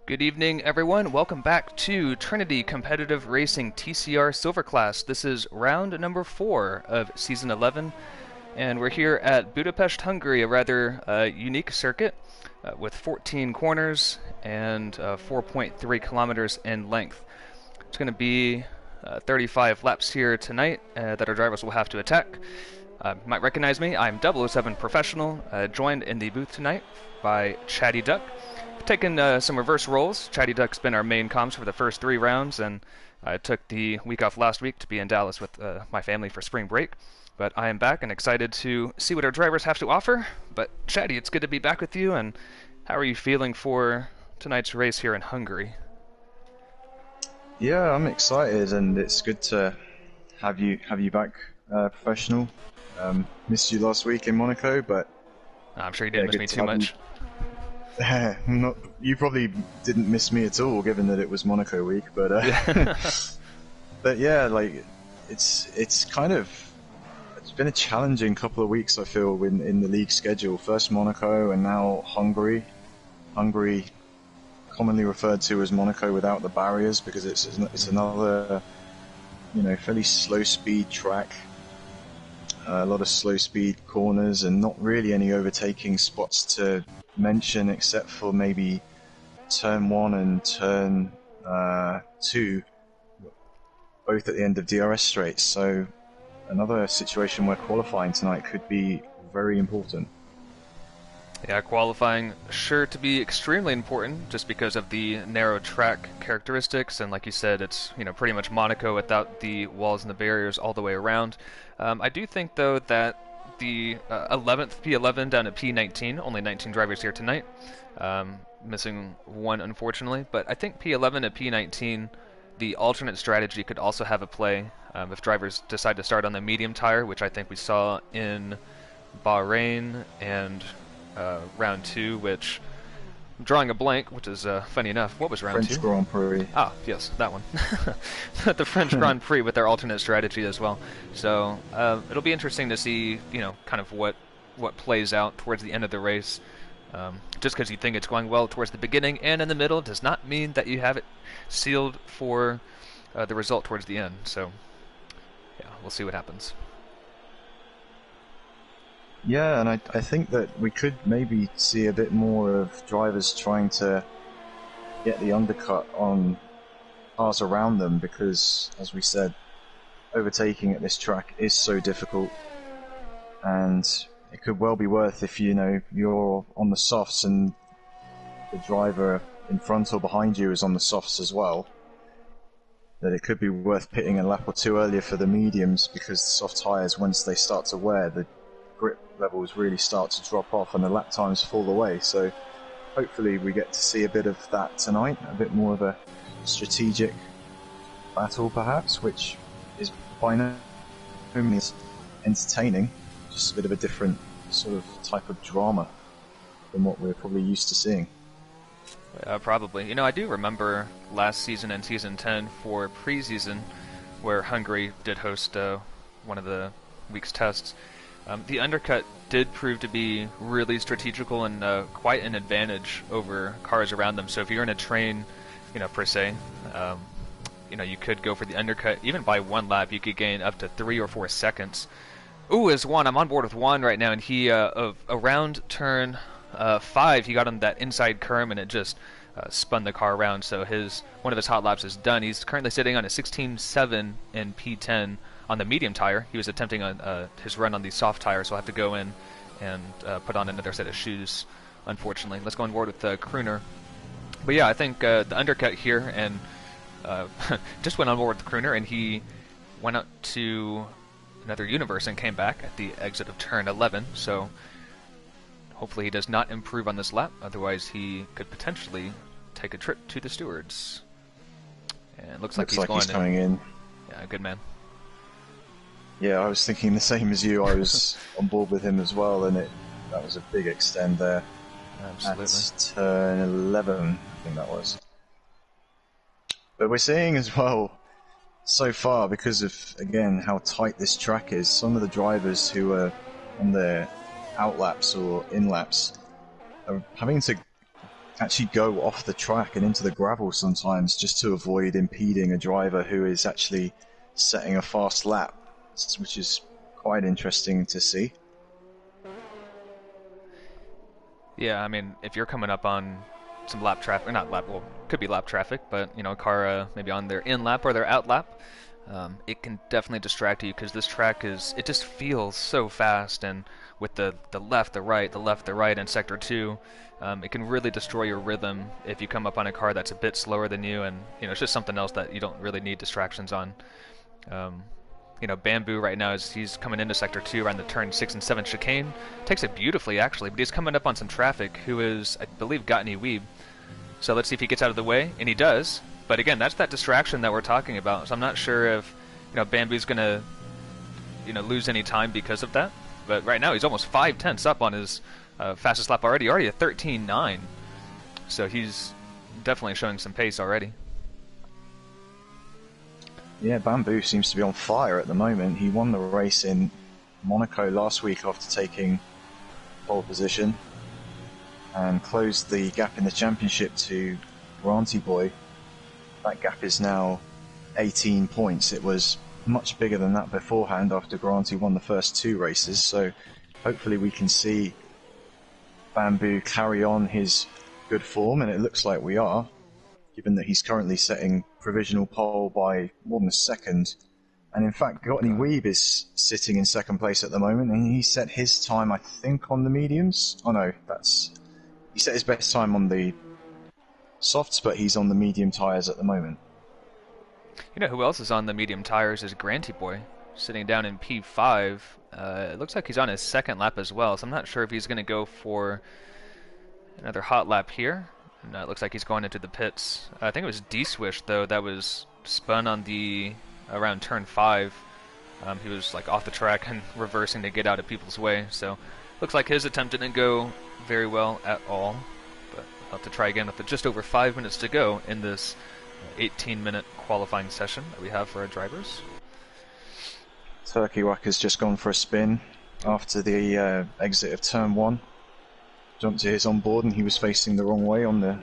Good evening, everyone. Welcome back to Trinity Competitive Racing TCR Silver Class. This is round number 4 of Season 11, and we're here at Budapest, Hungary, a rather unique circuit with 14 corners and 4.3 kilometers in length. It's going to be 35 laps here tonight that our drivers will have to attack. You might recognize me. I'm S11 Professional, joined in the booth tonight by Chatty Duck. Taken some reverse roles. Chatty Duck's been our main comms for the first 3 rounds, and I took the week off last week to be in Dallas with my family for spring break. But I am back and excited to see what our drivers have to offer. But Chatty, it's good to be back with you, and how are you feeling for tonight's race here in Hungary? Yeah, I'm excited, and it's good to have you back, professional. Missed you last week in Monaco, but I'm sure you didn't miss me too much. You probably didn't miss me at all, given that it was Monaco week. But but yeah, like it's been a challenging couple of weeks. I feel in the league schedule. First Monaco, and now Hungary. Hungary, commonly referred to as Monaco without the barriers, because it's another fairly slow speed track. A lot of slow speed corners and not really any overtaking spots to mention, except for maybe turn 1 and turn 2, both at the end of DRS straights. So another situation where qualifying tonight could be very important. Yeah, qualifying sure to be extremely important just because of the narrow track characteristics, and like you said, it's pretty much Monaco without the walls and the barriers all the way around. I do think though that the 11th P11 down to P19, only 19 drivers here tonight, missing one unfortunately, but I think P11 to P19, the alternate strategy could also have a play if drivers decide to start on the medium tire, which I think we saw in Bahrain and round 2, which I'm drawing a blank, which is funny enough. What was round 2? French Grand Prix. Ah, yes, that one. The French Grand Prix with their alternate strategy as well. So it'll be interesting to see, kind of what plays out towards the end of the race. Just because you think it's going well towards the beginning and in the middle does not mean that you have it sealed for the result towards the end. So yeah, we'll see what happens. Yeah, and I think that we could maybe see a bit more of drivers trying to get the undercut on cars around them, because, as we said, overtaking at this track is so difficult, and it could well be worth, if you're on the softs and the driver in front or behind you is on the softs as well, that it could be worth pitting a lap or 2 earlier for the mediums, because the soft tyres, once they start to wear, the grip levels really start to drop off and the lap times fall away. So hopefully we get to see a bit of that tonight, a bit more of a strategic battle perhaps, which is by no means entertaining, just a bit of a different sort of type of drama than what we're probably used to seeing. Probably. I do remember last season in Season 10 for pre-season, where Hungary did host one of the week's tests. The undercut did prove to be really strategical and quite an advantage over cars around them. So if you're in a train, per se, you could go for the undercut. Even by 1 lap, you could gain up to 3 or 4 seconds. Ooh, is Juan. I'm on board with Juan right now, and he, around turn 5, he got on that inside curve, and it just spun the car around. So one of his hot laps is done. He's currently sitting on a 16.7 in P10. On the medium tire. He was attempting on his run on the soft tire, so I'll have to go in and put on another set of shoes, unfortunately. Let's go on board with Crooner. But yeah, I think the undercut here, and just went on board with Crooner, and he went out to another universe and came back at the exit of turn 11, so hopefully he does not improve on this lap, otherwise he could potentially take a trip to the stewards. And looks like he's coming in. Yeah, good man. Yeah, I was thinking the same as you. I was on board with him as well, and that was a big extend there. Absolutely. At turn 11, I think that was. But we're seeing as well, so far, because of, again, how tight this track is, some of the drivers who are on their out laps or in laps are having to actually go off the track and into the gravel sometimes just to avoid impeding a driver who is actually setting a fast lap, which is quite interesting to see. Yeah, I mean, if you're coming up on some lap traffic, or not lap, well, could be lap traffic, but a car maybe on their in lap or their out lap, it can definitely distract you because this track it just feels so fast, and with the left, the right, the left, the right in sector 2, it can really destroy your rhythm if you come up on a car that's a bit slower than you, and it's just something else that you don't really need distractions on. Um, Bamboo right now he's coming into sector 2 around the turn 6 and 7 chicane. Takes it beautifully actually, but he's coming up on some traffic who is, I believe, Gottny Weeb. So let's see if he gets out of the way, and he does. But again, that's that distraction that we're talking about. So I'm not sure if Bamboo's gonna lose any time because of that. But right now he's almost 5/10 up on his fastest lap already a 13.9. So he's definitely showing some pace already. Yeah, Bamboo seems to be on fire at the moment. He won the race in Monaco last week after taking pole position and closed the gap in the championship to Granty Boy. That gap is now 18 points. It was much bigger than that beforehand after Granty won the first 2 races, so hopefully we can see Bamboo carry on his good form, and it looks like we are, given that he's currently setting provisional pole by more than a second. And in fact, Gottny Weeb is sitting in second place at the moment, and he set his time, I think, on the mediums. Oh no, he set his best time on the softs, but he's on the medium tyres at the moment. You know who else is on the medium tires is Granty Boy, sitting down in P5. It looks like he's on his second lap as well, so I'm not sure if he's going to go for another hot lap here. No, it looks like he's going into the pits. I think it was D-Swish, though, that was spun on around turn 5. He was like off the track and reversing to get out of people's way. So looks like his attempt didn't go very well at all. But I'll have to try again with just over 5 minutes to go in this 18-minute qualifying session that we have for our drivers. Turkey Wack has just gone for a spin after the exit of turn 1. Jumped to his onboard, and he was facing the wrong way on the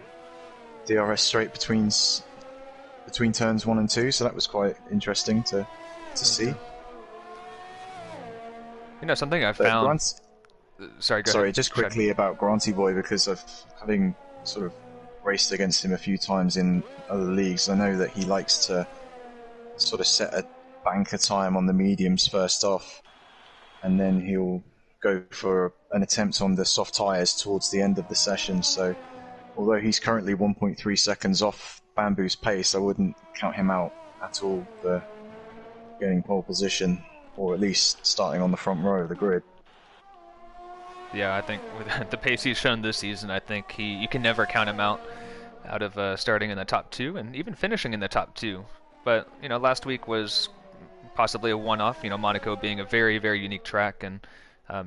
DRS straight between turns 1 and 2, so that was quite interesting to see. Something I found... Sorry, just quickly about Granty Boy, because of having sort of raced against him a few times in other leagues, I know that he likes to sort of set a banker time on the mediums first off, and then he'll go for an attempt on the soft tyres towards the end of the session. So although he's currently 1.3 seconds off Bamboo's pace, I wouldn't count him out at all for getting pole position, or at least starting on the front row of the grid. Yeah, I think with the pace he's shown this season, I think you can never count him out of starting in the top 2 and even finishing in the top 2. But last week was possibly a one-off, Monaco being a very, very unique track, and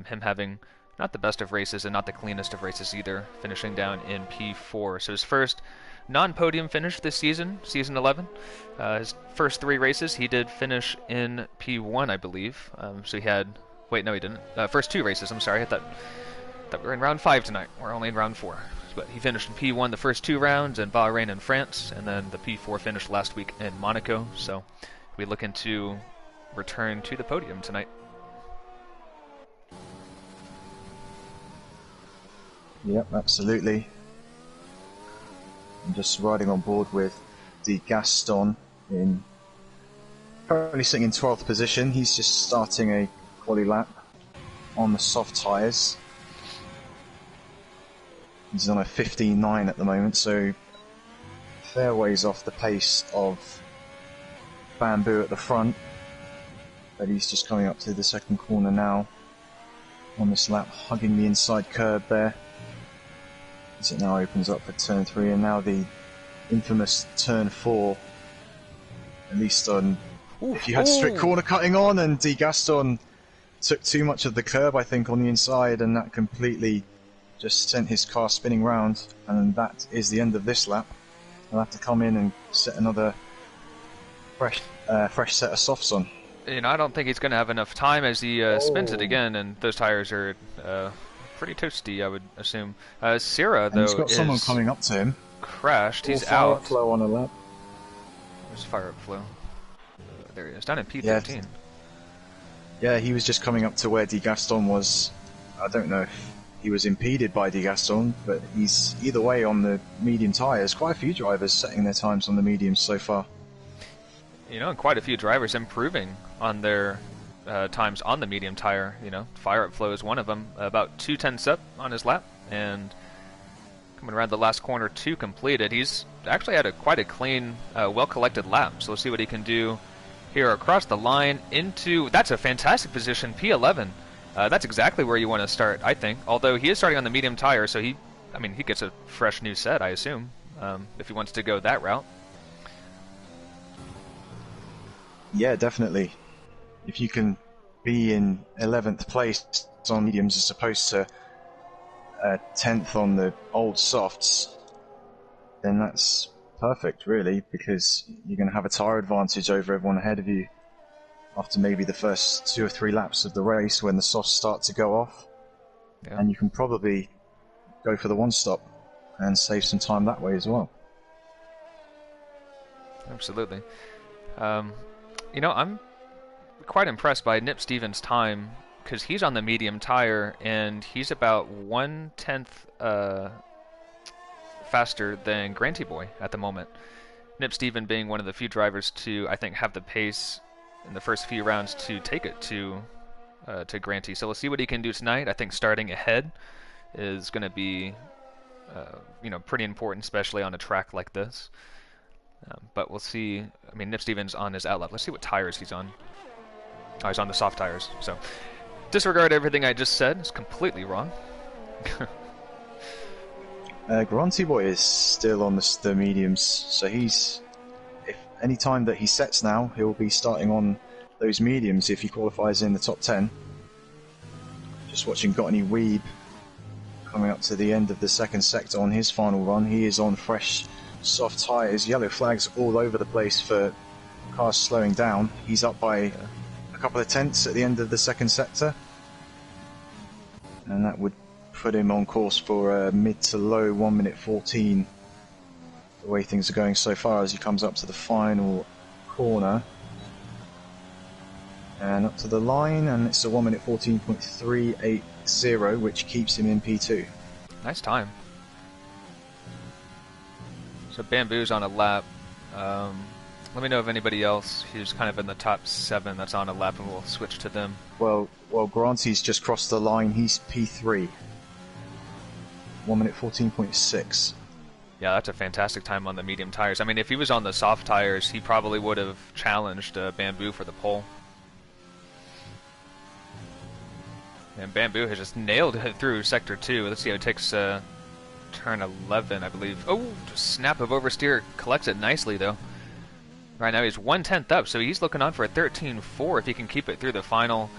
him having not the best of races and not the cleanest of races either, finishing down in P4. So his first non-podium finish this season, season 11. His first 3 races, he did finish in P1, I believe. So he had... Wait, no, he didn't. First 2 races, I'm sorry. I thought we were in round 5 tonight. We're only in round 4. But he finished in P1 the first 2 rounds in Bahrain and France, and then the P4 finish last week in Monaco. So we looking to return to the podium tonight. Yep, absolutely. I'm just riding on board with De Gaston currently sitting in 12th position. He's just starting a quali lap on the soft tyres. He's on a 15.9 at the moment, so fair ways off the pace of Bamboo at the front. But he's just coming up to the second corner now on this lap, hugging the inside curb there, as it now opens up for turn 3, and now the infamous turn 4, at least on if you had strict corner cutting on, and De Gaston took too much of the curb, I think, on the inside, and that completely just sent his car spinning round, and that is the end of this lap. He'll have to come in and set another fresh set of softs on. I don't think he's going to have enough time as he spins it again, and those tires are pretty toasty, I would assume. Sierra, And he's though, got someone is coming up to him. crashed. He's Fire out. upflow on a lap. Where's fire upflow? There he is, down in P13. Yeah. Yeah, he was just coming up to where De Gaston was. I don't know if he was impeded by De Gaston, but he's either way on the medium tyres. Quite a few drivers setting their times on the mediums so far. You know, and quite a few drivers improving on their times on the medium tire. You know, fire upflow is one of them. About 2/10 up on his lap, and coming around the last corner, 2 completed. He's actually had quite a clean, well-collected lap. So we'll see what he can do here across the line into... That's a fantastic position, P11. That's exactly where you want to start, I think. Although he is starting on the medium tire, so he gets a fresh new set, I assume, if he wants to go that route. Yeah, definitely. If you can be in 11th place on mediums as opposed to 10th on the old softs, then that's perfect, really, because you're going to have a tyre advantage over everyone ahead of you after maybe the first 2 or 3 laps of the race when the softs start to go off. Yeah. And you can probably go for the one stop and save some time that way as well. Absolutely. You know, I'm quite impressed by Nip Stevens' time because he's on the medium tire and he's about 1/10 faster than Granty Boy at the moment. Nip Steven being one of the few drivers to, I think, have the pace in the first few rounds to take it to Granty. So we'll see what he can do tonight. I think starting ahead is going to be, you know, pretty important, especially on a track like this. But we'll see. I mean, Nip Stevens on his outlet. Let's see what tires he's on. Oh, he's on the soft tires. So disregard everything I just said. It's completely wrong. Granty Boy is still on the mediums, so he's... If any time that he sets now, he'll be starting on those mediums if he qualifies in the top 10. Just watching Got Any Weeb coming up to the end of the second sector on his final run. He is on fresh, soft tyres, yellow flags all over the place for cars slowing down. He's up by a couple of tenths at the end of the second sector, and that would put him on course for a mid to low 1 minute 14 the way things are going so far as he comes up to the final corner and up to the line, and it's a 1 minute 14.380, which keeps him in P2. Nice time. So Bamboo's on a lap. Let me know if anybody else who's kind of in the top 7 that's on a lap, and we'll switch to them. Well, Granty's just crossed the line. He's P3. 1 minute 14.6. Yeah, that's a fantastic time on the medium tires. I mean, if he was on the soft tires, he probably would have challenged Bamboo for the pole. And Bamboo has just nailed it through Sector 2. Let's see how it takes turn 11, I believe. Oh, snap of oversteer. Collects it nicely, though. Right now he's 1/10 up, so he's looking on for a 13.4 if he can keep it through the final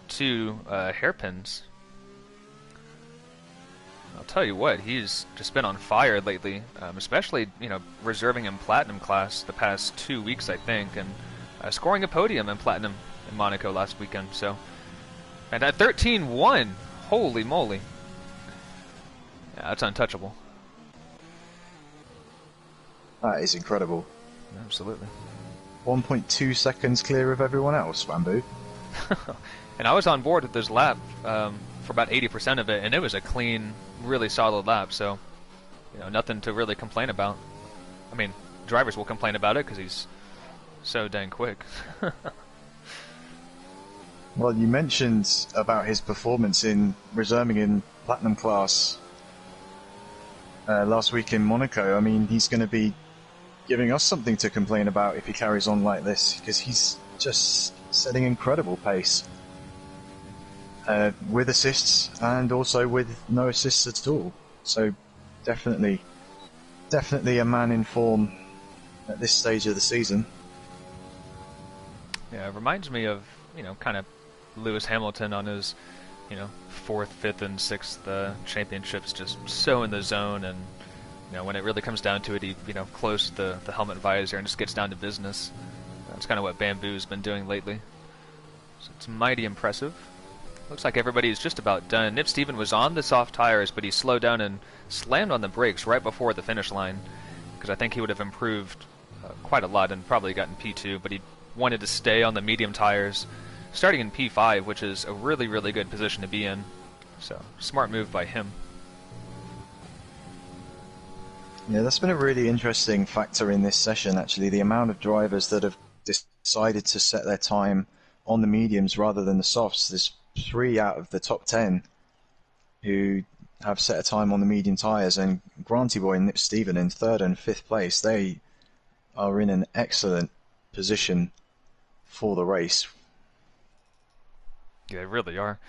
2 hairpins. I'll tell you what, he's just been on fire lately, especially, you know, reserving in Platinum class the past 2 weeks, I think, and scoring a podium in Platinum in Monaco last weekend. So, and at 13.1, holy moly. Yeah, that's untouchable. That is incredible. Absolutely. 1.2 seconds clear of everyone else, Bamboo. And I was on board with this lap for about 80% of it, and it was a clean, really solid lap, so, you know, nothing to really complain about. I mean, drivers will complain about it because he's so dang quick. Well, you mentioned about his performance in reserving in Platinum class last week in Monaco. I mean, he's going to be giving us something to complain about if he carries on like this, because he's just setting incredible pace. With assists and also with no assists at all. So definitely a man in form at this stage of the season. Yeah, it reminds me of, you know, kind of Lewis Hamilton on his, you know, 4th, 5th, and 6th championships, just so in the zone, and, you know, when it really comes down to it, he, you know, closed the helmet visor and just gets down to business. That's kind of what Bamboo's been doing lately. So it's mighty impressive. Looks like everybody's just about done. Nip Steven was on the soft tires, but he slowed down and slammed on the brakes right before the finish line, because I think he would have improved quite a lot and probably gotten P2, but he wanted to stay on the medium tires, starting in P5, which is a really, really good position to be in. So, smart move by him. Yeah, that's been a really interesting factor in this session, actually, the amount of drivers that have decided to set their time on the mediums rather than the softs. There's 3 out of the top 10 who have set a time on the medium tyres, and Granty Boy and Nip Steven in 3rd and 5th place, they are in an excellent position for the race. Yeah, they really are.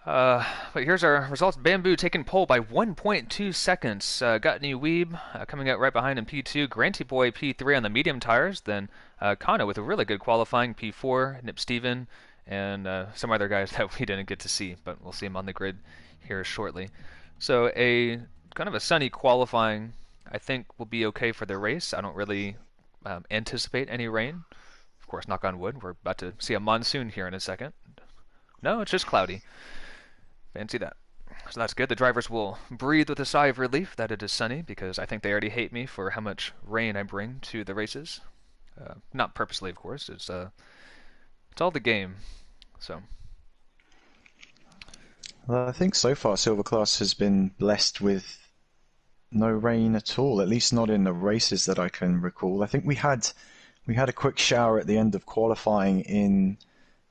But here's our results. Bamboo taking pole by 1.2 seconds. Gutney Weeb coming out right behind in P2. Granty Boy P3 on the medium tires. Then Kano with a really good qualifying P4. Nip Steven and some other guys that we didn't get to see, but we'll see them on the grid here shortly. So a kind of a sunny qualifying, I think, will be okay for the race. I don't really anticipate any rain. Of course, knock on wood. We're about to see a monsoon here in a second. No, it's just cloudy. Fancy that. So that's good. The drivers will breathe with a sigh of relief that it is sunny, because I think they already hate me for how much rain I bring to the races. Not purposely, of course. It's all the game. So. Well, I think so far Silver Class has been blessed with no rain at all, at least not in the races that I can recall. I think we had a quick shower at the end of qualifying in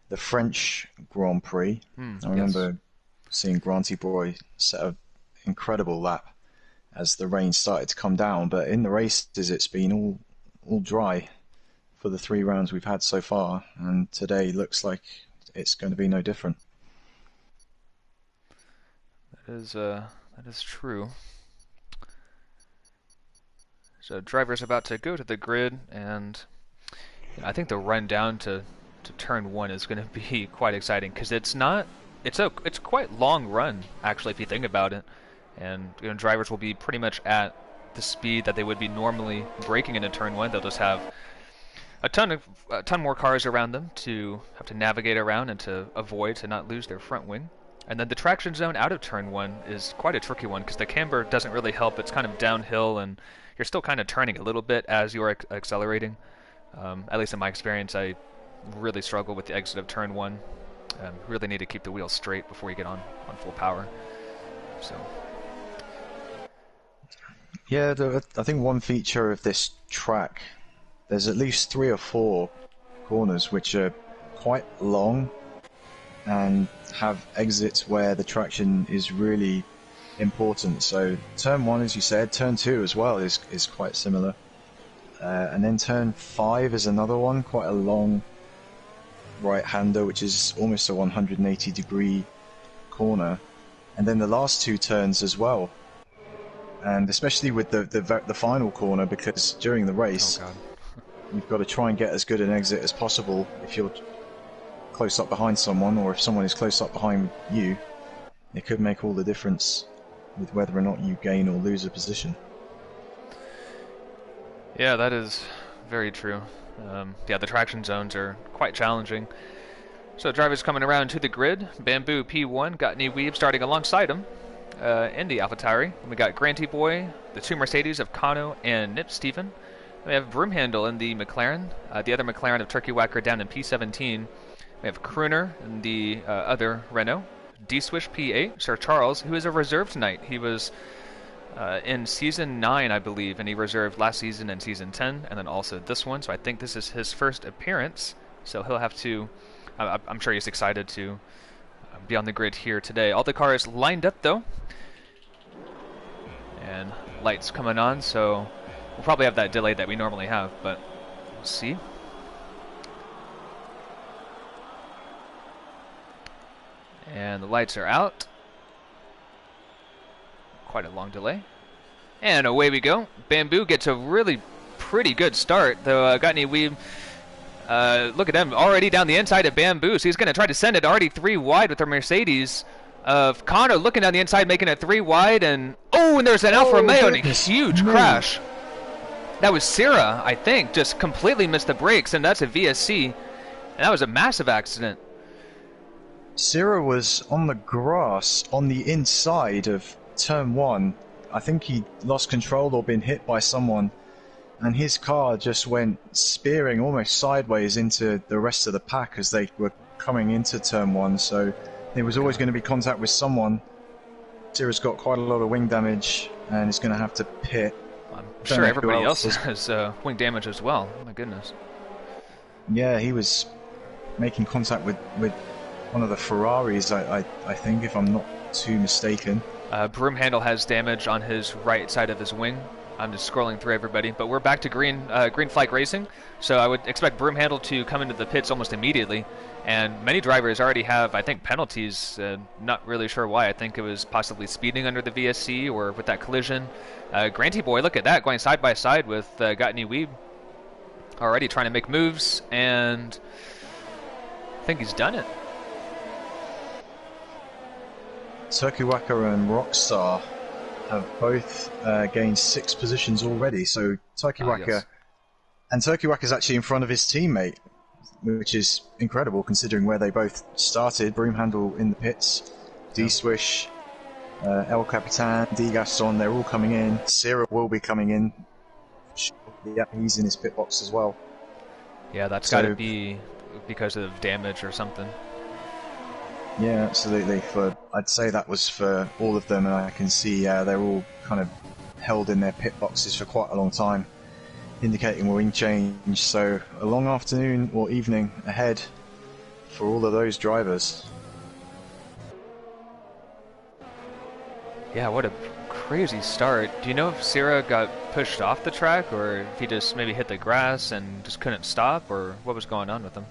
the French Grand Prix. I remember seeing Granty Boy set an incredible lap as the rain started to come down, but in the races it's been all dry for the 3 rounds we've had so far, and today looks like it's going to be no different. That is true. So driver's about to go to the grid, and I think the run down to turn 1 is going to be quite exciting, because it's quite long run actually if you think about it, and drivers will be pretty much at the speed that they would be normally braking into turn 1. They'll just have a ton more cars around them to have to navigate around and to avoid to not lose their front wing. And then the traction zone out of turn 1 is quite a tricky one, because the camber doesn't really help. It's kind of downhill, and you're still kind of turning a little bit as you're accelerating. At least in my experience, I really struggle with the exit of turn 1. Really need to keep the wheels straight before you get on full power. So. Yeah, I think one feature of this track, there's at least 3 or 4 corners which are quite long and have exits where the traction is really important. So turn 1, as you said, turn 2 as well is quite similar. And then turn 5 is another one, quite a long right-hander, which is almost a 180-degree corner. And then the last 2 turns as well. And especially with the final corner, because during the race, you've got to try and get as good an exit as possible if you're close up behind someone, or if someone is close up behind you. It could make all the difference with whether or not you gain or lose a position. Yeah, that is very true. Yeah, the traction zones are quite challenging. So drivers coming around to the grid. Bamboo P1, Gutney Weeb starting alongside him in the AlphaTauri. We got Granty Boy, the 2 Mercedes of Kano and Nip Steven. We have Broomhandle in the McLaren, the other McLaren of Turkey Wacker down in P17. We have Crooner in the other Renault. D-Swish P8, Sir Charles, who is a reserve tonight. He was in Season 9, I believe, and he reserved last season and Season 10, and then also this one, so I think this is his first appearance, so he'll have to, I'm sure he's excited to be on the grid here today. All the cars lined up, though, and lights coming on, so we'll probably have that delay that we normally have, but we'll see. And the lights are out. Quite a long delay. And away we go. Bamboo gets a really pretty good start, though Gutney Weeb, look at them, already down the inside of Bamboo, so he's going to try to send it already 3 wide with the Mercedes of Kano looking down the inside, making it 3 wide, and and there's an Alfa Romeo and a huge crash. That was Sierra, I think, just completely missed the brakes, and that's a VSC, and that was a massive accident. Ciro was on the grass on the inside of turn 1. I think he lost control or been hit by someone, and his car just went spearing almost sideways into the rest of the pack as they were coming into turn 1. So there was always going to be contact with someone. Ciro's got quite a lot of wing damage and is going to have to pit. I'm sure everybody else has wing damage as well. Oh my goodness. Yeah, he was making contact with one of the Ferraris, I think, if I'm not too mistaken. Broom Handle has damage on his right side of his wing. I'm just scrolling through everybody, but we're back to green flag racing, so I would expect Broom Handle to come into the pits almost immediately, and many drivers already have, I think, penalties. Not really sure why. I think it was possibly speeding under the VSC or with that collision. Granty Boy, look at that, going side by side with Gotney Weeb, already trying to make moves, and I think he's done it. Turkey-Wacker and Rockstar have both gained 6 positions already, so Turkey-Wacker... yes. And Turkey-Wacker's actually in front of his teammate, which is incredible considering where they both started. Broomhandle in the pits, D-Swish, El Capitan, D Gaston, they're all coming in. Ciro will be coming in. Yeah, he's in his pit box as well. Yeah, that's got to be because of damage or something. Yeah, absolutely. I'd say that was for all of them, and I can see they're all kind of held in their pit boxes for quite a long time, indicating wing change. So a long afternoon or evening ahead for all of those drivers. Yeah, what a crazy start. Do you know if Ciro got pushed off the track, or if he just maybe hit the grass and just couldn't stop, or what was going on with him?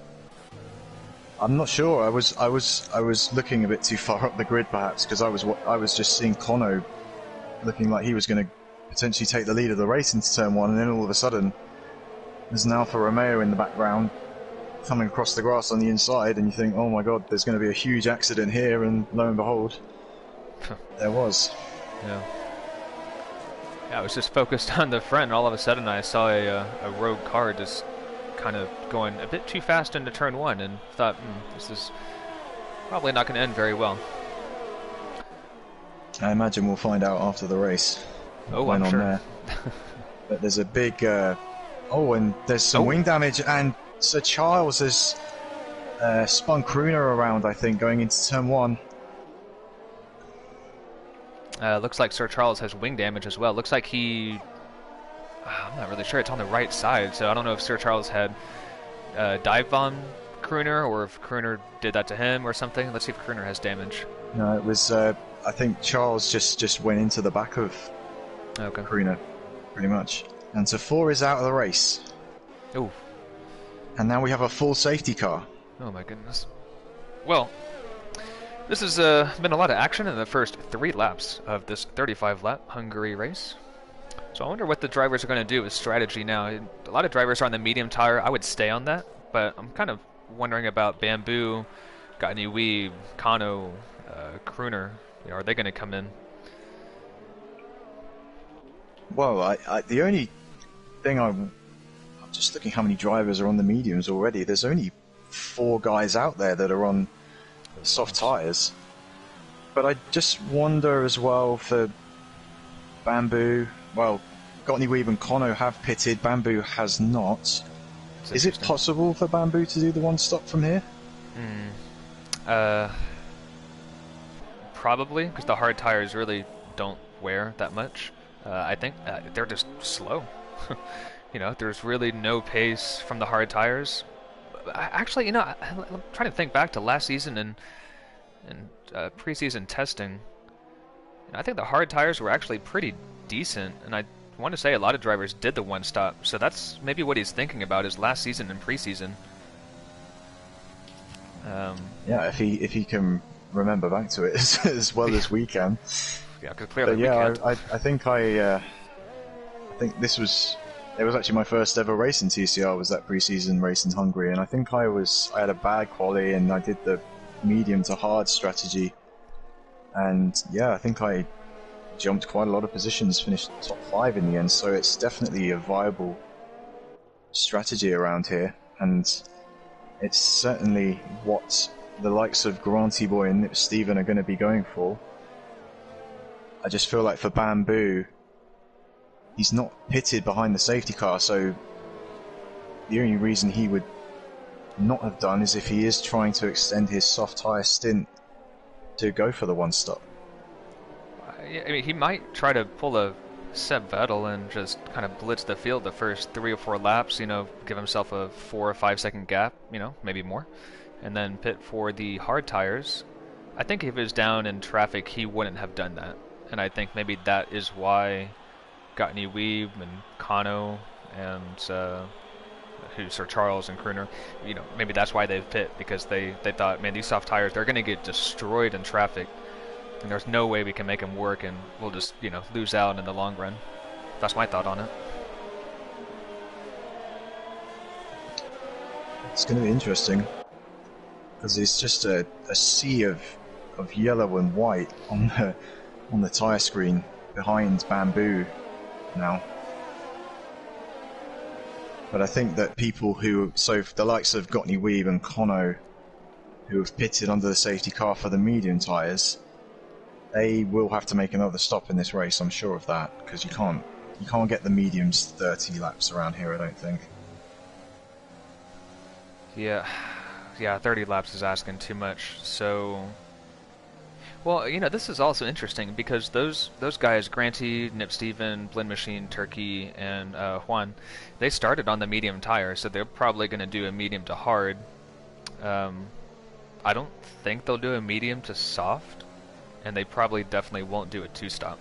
I'm not sure. I was looking a bit too far up the grid, perhaps, because I was just seeing Kono looking like he was going to potentially take the lead of the race into turn 1, and then all of a sudden there's an Alfa Romeo in the background coming across the grass on the inside, and you think, oh my god, there's going to be a huge accident here, and lo and behold, there was. Yeah. I was just focused on the front, and all of a sudden I saw a rogue car just kind of going a bit too fast into turn 1, and thought, this is probably not going to end very well. I imagine we'll find out after the race. Oh, I'm sure. There. But there's a big... and there's some wing damage, and Sir Charles has spun Crooner around, I think, going into turn 1. Looks like Sir Charles has wing damage as well. Looks like he... I'm not really sure. It's on the right side, so I don't know if Sir Charles had dive bomb Crooner, or if Crooner did that to him or something. Let's see if Crooner has damage. No, it was... I think Charles just went into the back of Crooner, pretty much. And so 4 is out of the race. Oh. And now we have a full safety car. Oh my goodness. Well, this has been a lot of action in the first 3 laps of this 35-lap Hungary race. So I wonder what the drivers are going to do with strategy now. A lot of drivers are on the medium tire. I would stay on that, but I'm kind of wondering about Bamboo, Gotney Weeb, Kano, Crooner. Are they going to come in? Well, the only thing I'm just looking how many drivers are on the mediums already. There's only 4 guys out there that are on soft tires. But I just wonder as well for Bamboo. Well, Gotney Weeb and Kono have pitted. Bamboo has not. Is it possible for Bamboo to do the 1 stop from here? Probably, because the hard tires really don't wear that much. I think they're just slow. There's really no pace from the hard tires. Actually, I'm trying to think back to last season and preseason testing. I think the hard tires were actually pretty decent, and I want to say a lot of drivers did the 1 stop. So that's maybe what he's thinking about is last season and preseason. Yeah, if he can remember back to it as well as we can. Yeah, because clearly we can't. I think I think this was... It was actually my first ever race in TCR, was that pre-season race in Hungary, and I think I had a bad quali and I did the medium to hard strategy, and yeah, I think I jumped quite a lot of positions, finished top 5 in the end, so it's definitely a viable strategy around here, and it's certainly what the likes of Granty Boy and Nip Steven are going to be going for. I just feel like for Bamboo, he's not pitted behind the safety car, so the only reason he would not have done is if he is trying to extend his soft tyre stint to go for the one stop. I mean, he might try to pull a Seb Vettel and just kind of blitz the field the first 3 or 4 laps, you know, give himself a 4 or 5 second gap, you know, maybe more, and then pit for the hard tires. I think if he was down in traffic, he wouldn't have done that. And I think maybe that is why Gottney Weeb and Kano and Sir Charles and Kruner, you know, maybe that's why they've pit, because they thought, man, these soft tires, they're going to get destroyed in traffic. And there's no way we can make them work, and we'll just, you know, lose out in the long run. That's my thought on it. It's going to be interesting, because it's just a sea of yellow and white on the tyre screen behind Bamboo now. But I think that people who, so the likes of Gottney Weeb and Kono, who have pitted under the safety car for the medium tyres, they will have to make another stop in this race, I'm sure of that, because you can't get the mediums 30 laps around here, I don't think. Yeah, 30 laps is asking too much. So, well, you know, this is also interesting because those guys, Granty, Nip Steven, Blend Machine, Turkey, and Juan, they started on the medium tire, so they're probably going to do a medium to hard. I don't think they'll do a medium to soft, and they probably definitely won't do a 2-stop.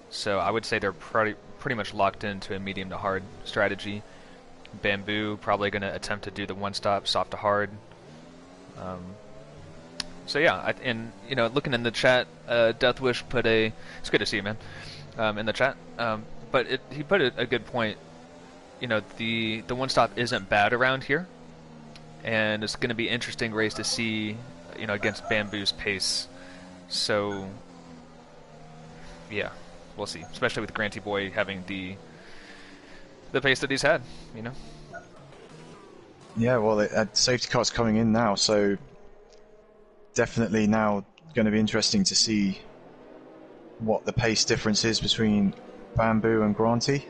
So I would say they're pretty much locked into a medium to hard strategy. Bamboo probably going to attempt to do the 1-stop, soft to hard. So yeah, and you know, looking in the chat, Deathwish put it's good to see you, man, in the chat. But he put a good point. You know, the 1-stop isn't bad around here, and it's going to be an interesting race to see, you know, against Bamboo's pace. So, yeah, we'll see. Especially with Granty Boy having the pace that he's had, you know. Yeah, well, safety car's coming in now, so definitely now going to be interesting to see what the pace difference is between Bamboo and Granty.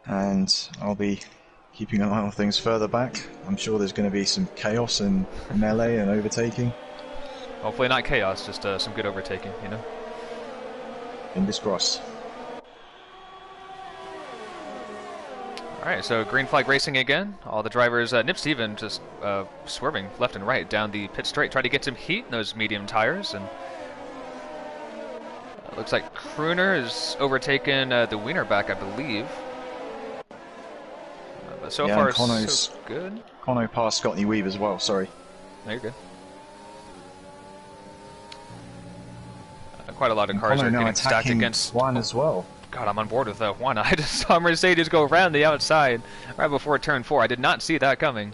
And I'll be keeping an eye on things further back. I'm sure there's going to be some chaos and melee and overtaking. Hopefully not chaos, just some good overtaking, you know? Fingers crossed. Alright, so green flag racing again. All the drivers, Nip Steven just swerving left and right down the pit straight, trying to get some heat in those medium tires. And looks like Kruner has overtaken the Wiener back, I believe. But so far, so good. Kono passed Gottney Weeb as well, sorry. No, you're good. Quite a lot of cars are getting stacked against Juan as well. God, I'm on board with Juan. I just saw Mercedes go around the outside right before turn 4. I did not see that coming.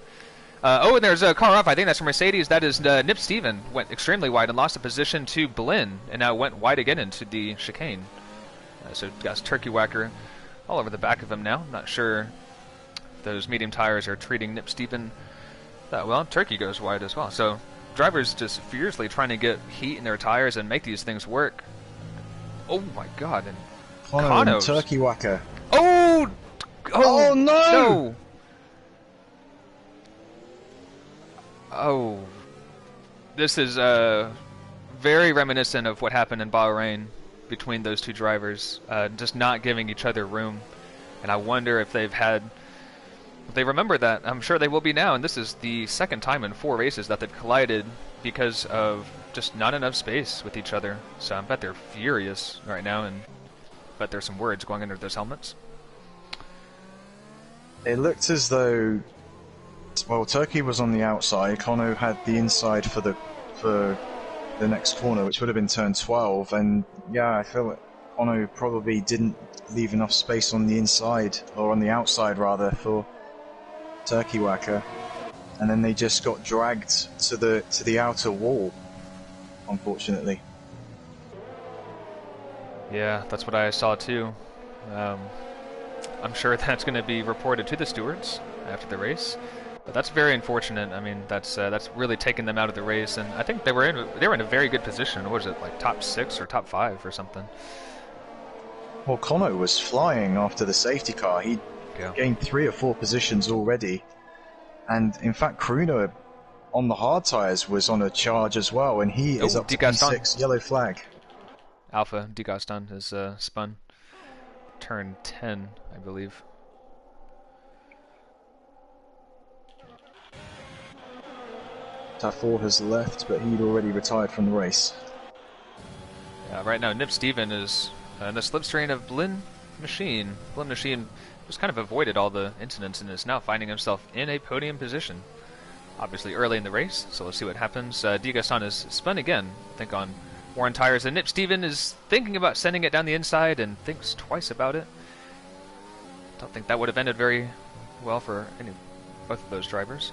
Oh, and there's a car off. I think that's from Mercedes. That is Nip Steven. Went extremely wide and lost a position to Blinn, and now went wide again into the chicane. So got Turkey Whacker all over the back of him now. Not sure those medium tires are treating Nip Steven that well. Turkey goes wide as well. So drivers just fiercely trying to get heat in their tires and make these things work. Oh my God! And Kono and Turkey Whacker. Oh no! No! Oh, this is very reminiscent of what happened in Bahrain between those two drivers, just not giving each other room. And I wonder if if they remember that. I'm sure they will be now, and this is the second time in 4 races that they've collided because of just not enough space with each other. So I bet they're furious right now, and bet there's some words going under those helmets. It looked as though, well, Turkey was on the outside. Kono had the inside for the next corner, which would have been turn 12. And yeah, I feel like Kono probably didn't leave enough space on the inside, or on the outside rather, for Turkey Whacker, and then they just got dragged to the outer wall, unfortunately. Yeah, that's what I saw too. I'm sure that's going to be reported to the stewards after the race. But that's very unfortunate. I mean, that's really taken them out of the race, and I think they were in a very good position. What was it, like top 6 or top 5 or something? Well, Kono was flying after the safety car. He gained 3 or 4 positions already, and in fact, Kruner on the hard tires was on a charge as well, and he is up to P6, yellow flag. Alpha Degaston has spun turn 10, I believe. Tafor has left, but he'd already retired from the race. Right now, Nip Steven is in the slipstream of Blin Machine. Blin Machine just kind of avoided all the incidents and is now finding himself in a podium position. Obviously early in the race, so let's see what happens. Degaston is spun again, I think on worn tires, and Nip Steven is thinking about sending it down the inside and thinks twice about it. Don't think that would have ended very well for both of those drivers.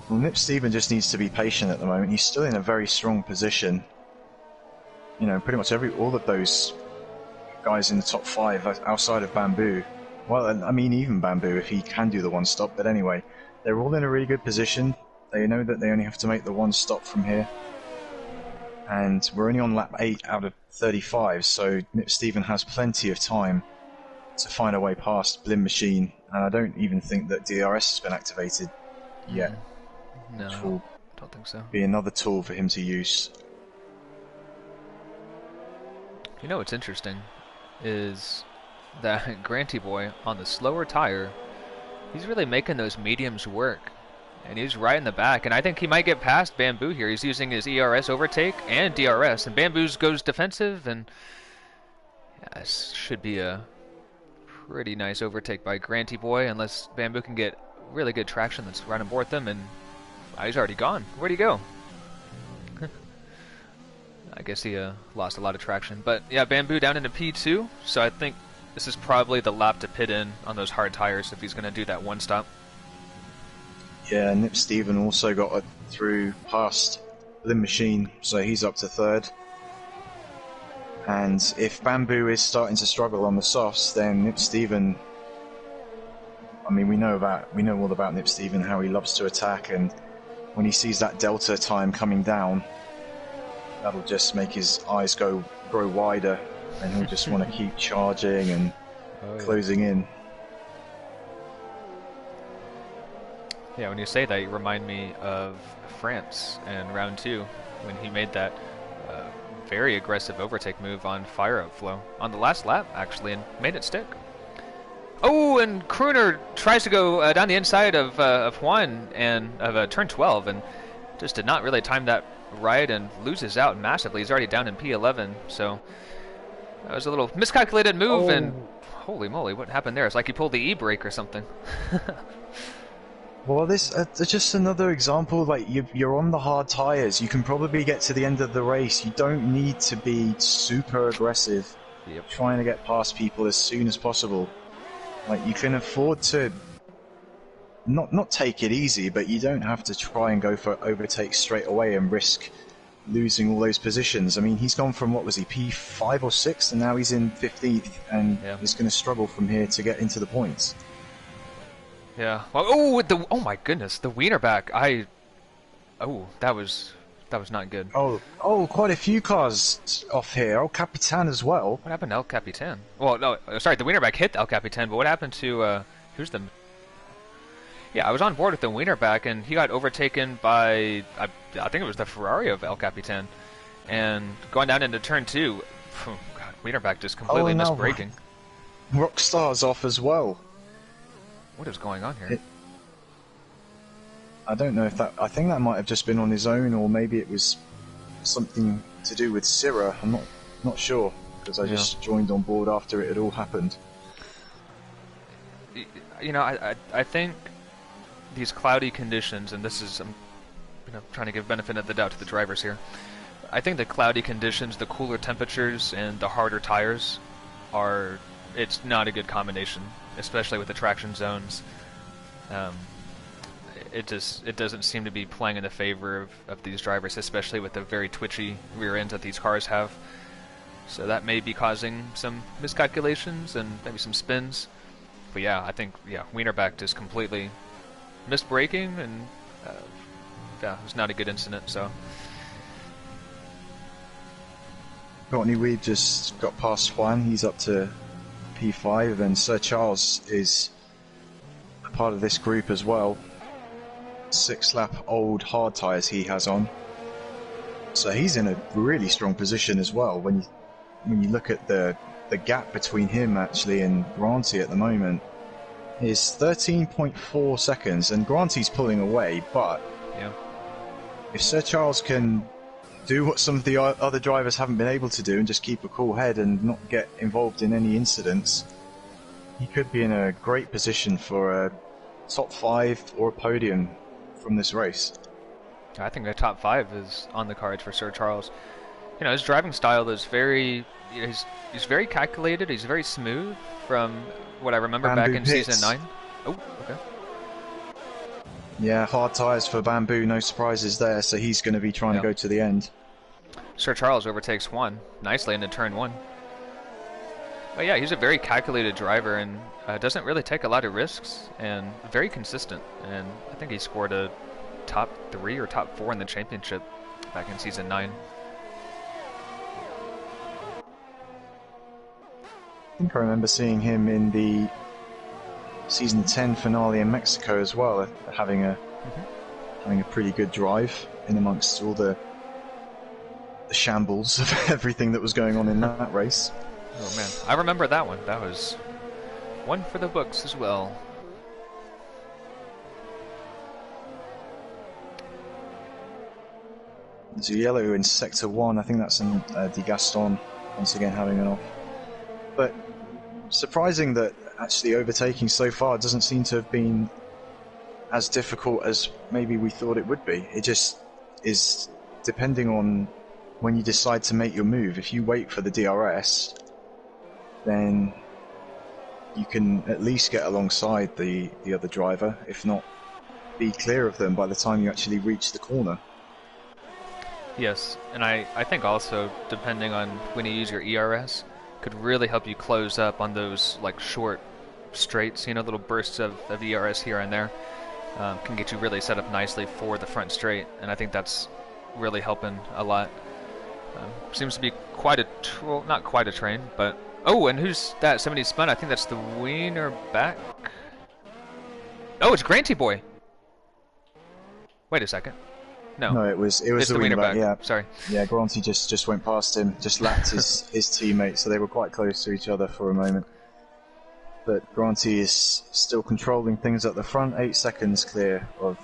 Well, Nip Steven just needs to be patient at the moment. He's still in a very strong position. You know, pretty much all of those guys in the top 5 outside of Bamboo. Well, I mean, even Bamboo, if he can do the one stop. But anyway, they're all in a really good position. They know that they only have to make the one stop from here. And we're only on lap 8 out of 35, so Nip Steven has plenty of time to find a way past Blin Machine. And I don't even think that DRS has been activated yet. No, which will don't think so. Be another tool for him to use. You know what's interesting is that Granty Boy on the slower tire, he's really making those mediums work. And he's right in the back, and I think he might get past Bamboo here. He's using his ERS overtake and DRS, and Bamboo goes defensive, and yeah, this should be a pretty nice overtake by Granty Boy, unless Bamboo can get really good traction that's right on board them, and he's already gone. Where'd he go? I guess he lost a lot of traction. But yeah, Bamboo down into P2, so I think this is probably the lap to pit in on those hard tires if he's going to do that one stop. Yeah, Nip Steven also got through past Blin Machine, so he's up to 3rd. And if Bamboo is starting to struggle on the softs, then Nip Steven, I mean, we know all about Nip Steven, how he loves to attack, and when he sees that delta time coming down, that'll just make his eyes grow wider, and he'll just want to keep charging and closing in. Yeah, when you say that, you remind me of France in round 2 when he made that very aggressive overtake move on fire outflow on the last lap, actually, and made it stick. Oh, and Kruner tries to go down the inside of Juan and of turn 12, and just did not really time that right and loses out massively. He's already down in P11, so that was a little miscalculated move, and holy moly, what happened there? It's like he pulled the e-brake or something. Well, this just another example. Like you're on the hard tires, you can probably get to the end of the race. You don't need to be super aggressive, trying to get past people as soon as possible. Like you can afford to not take it easy, but you don't have to try and go for overtake straight away and risk losing all those positions. I mean, he's gone from, what was he, P5 or 6, and now he's in 15th, and he's going to struggle from here to get into the points. Yeah. Oh my goodness, the wiener back. That was not good. Oh, quite a few cars off here. El Capitan as well. What happened to El Capitan? Well, no, sorry, the wiener back hit El Capitan, but what happened to who's the? Yeah, I was on board with the wiener back, and he got overtaken by I think it was the Ferrari of El Capitan, and going down into turn 2. Oh, God, wiener back just completely missed braking. Rockstar's off as well. What is going on here? I don't know if that... I think that might have just been on his own, or maybe it was something to do with Syrah. I'm not sure, because I just joined on board after it had all happened. You know, I think these cloudy conditions, and this is... trying to give benefit of the doubt to the drivers here. I think the cloudy conditions, the cooler temperatures, and the harder tires are... It's not a good combination, especially with the traction zones. It doesn't seem to be playing in the favor of these drivers, especially with the very twitchy rear ends that these cars have. So that may be causing some miscalculations and maybe some spins. But yeah, I think Wienerbeck just completely missed braking, and yeah, it was not a good incident. So Courtney Weed just got past Juan. He's up to P5, and Sir Charles is a part of this group as well. 6-lap old hard tyres he has on, so he's in a really strong position as well. When you look at the gap between him actually and Granty at the moment is 13.4 seconds, and Granty's pulling away. But yeah, if Sir Charles can do what some of the other drivers haven't been able to do and just keep a cool head and not get involved in any incidents, he could be in a great position for a top 5 or a podium from this race. I think the top 5 is on the cards for Sir Charles. You know, his driving style is very, he's very calculated. He's very smooth from what I remember Bamboo back in pits. season 9. Oh, okay. Yeah, hard tyres for Bamboo, no surprises there, so he's going to be trying to go to the end. Sir Charles overtakes Juan nicely into turn 1. But yeah, he's a very calculated driver and doesn't really take a lot of risks, and very consistent. And I think he scored a top 3 or top 4 in the championship back in season 9. I think I remember seeing him in the season 10 finale in Mexico as well, having a pretty good drive in amongst all the shambles of everything that was going on in that race. Oh man, I remember that one. That was one for the books as well. There's a yellow in sector 1. I think that's in De Gaston once again having an off. But surprising that actually overtaking so far doesn't seem to have been as difficult as maybe we thought it would be. It just is depending on when you decide to make your move. If you wait for the DRS, then you can at least get alongside the other driver, if not be clear of them by the time you actually reach the corner. Yes, and I think also, depending on when you use your ERS, could really help you close up on those like short straights, you know, little bursts of ERS here and there. Can get you really set up nicely for the front straight, and I think that's really helping a lot. Seems to be quite a, well, not quite a train, but... Oh, and who's that? Somebody spun. I think that's the Wienerbeck. Oh, it's Granty Boy. Wait a second. No, it was the Wienerbeck. Yeah, sorry. Yeah, Granty just went past him, just lapped his teammate, so they were quite close to each other for a moment. But Granty is still controlling things at the front, 8 seconds clear of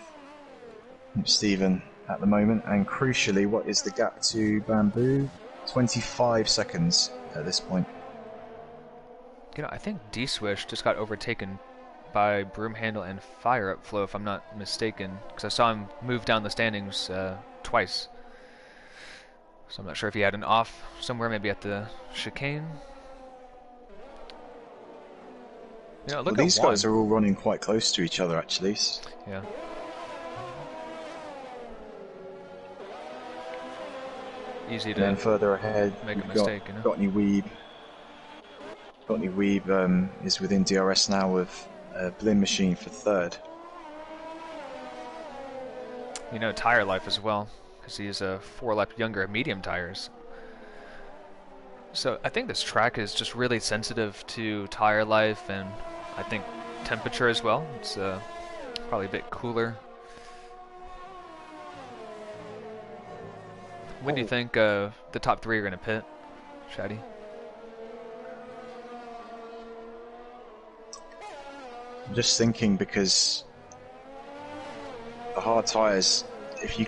Stephen at the moment, and crucially, what is the gap to Bamboo? 25 seconds at this point. You know, I think D-Swish just got overtaken by Broomhandle and Fire Upflow, if I'm not mistaken, because I saw him move down the standings twice. So I'm not sure if he had an off somewhere, maybe at the chicane. You know, look Well, these at Juan. guys are all running quite close to each other, actually. Yeah. Easy to And further ahead, make a we've mistake, you know? Courtney Weeb. Courtney Weeb is within DRS now with Blim Machine for third. You know, tire life as well, because he's a 4-lap younger, medium tires. So I think this track is just really sensitive to tire life, and I think temperature as well. It's probably a bit cooler. When do you think the top 3 are going to pit, Shaddy? I'm just thinking, because the hard tires, if you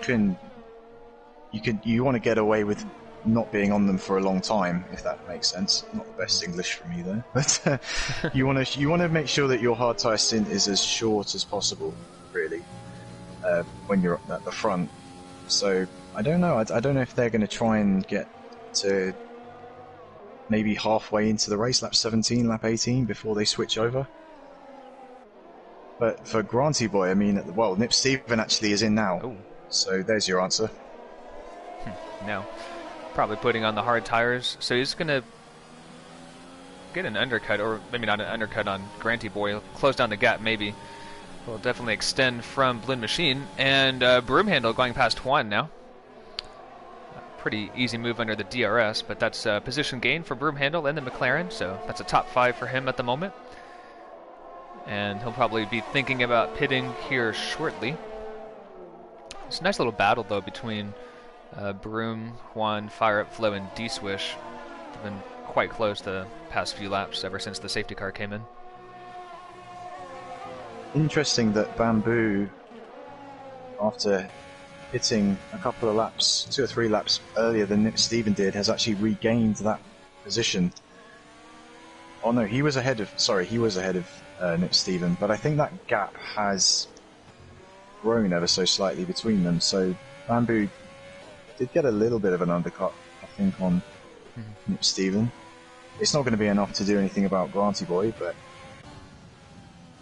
want to get away with not being on them for a long time, if that makes sense. Not the best English from me there, but you want to make sure that your hard tire stint is as short as possible, really, when you're at the front. So I don't know. I don't know if they're going to try and get to maybe halfway into the race, lap 17, lap 18, before they switch over. But for Granty Boy, I mean, well, Nip Stephen actually is in now. Oh. So there's your answer. No. Probably putting on the hard tires. So he's going to get an undercut, or maybe not an undercut on Granty Boy. He'll close down the gap, maybe. Will definitely extend from Blinn Machine. And Broom Handle going past Juan now. Pretty easy move under the DRS, but that's position gain for Broom Handle and the McLaren, so that's a top 5 for him at the moment. And he'll probably be thinking about pitting here shortly. It's a nice little battle, though, between Broom, Juan, Fire Up Flow, and D-Swish. They've been quite close the past few laps ever since the safety car came in. Interesting that Bamboo, after hitting a couple of laps, 2 or 3 laps earlier than Nick Stephen did, has actually regained that position. Oh no, he was ahead of Nick Stephen, but I think that gap has grown ever so slightly between them, so Bamboo did get a little bit of an undercut, I think, on Nick Stephen. It's not going to be enough to do anything about Granty Boy, but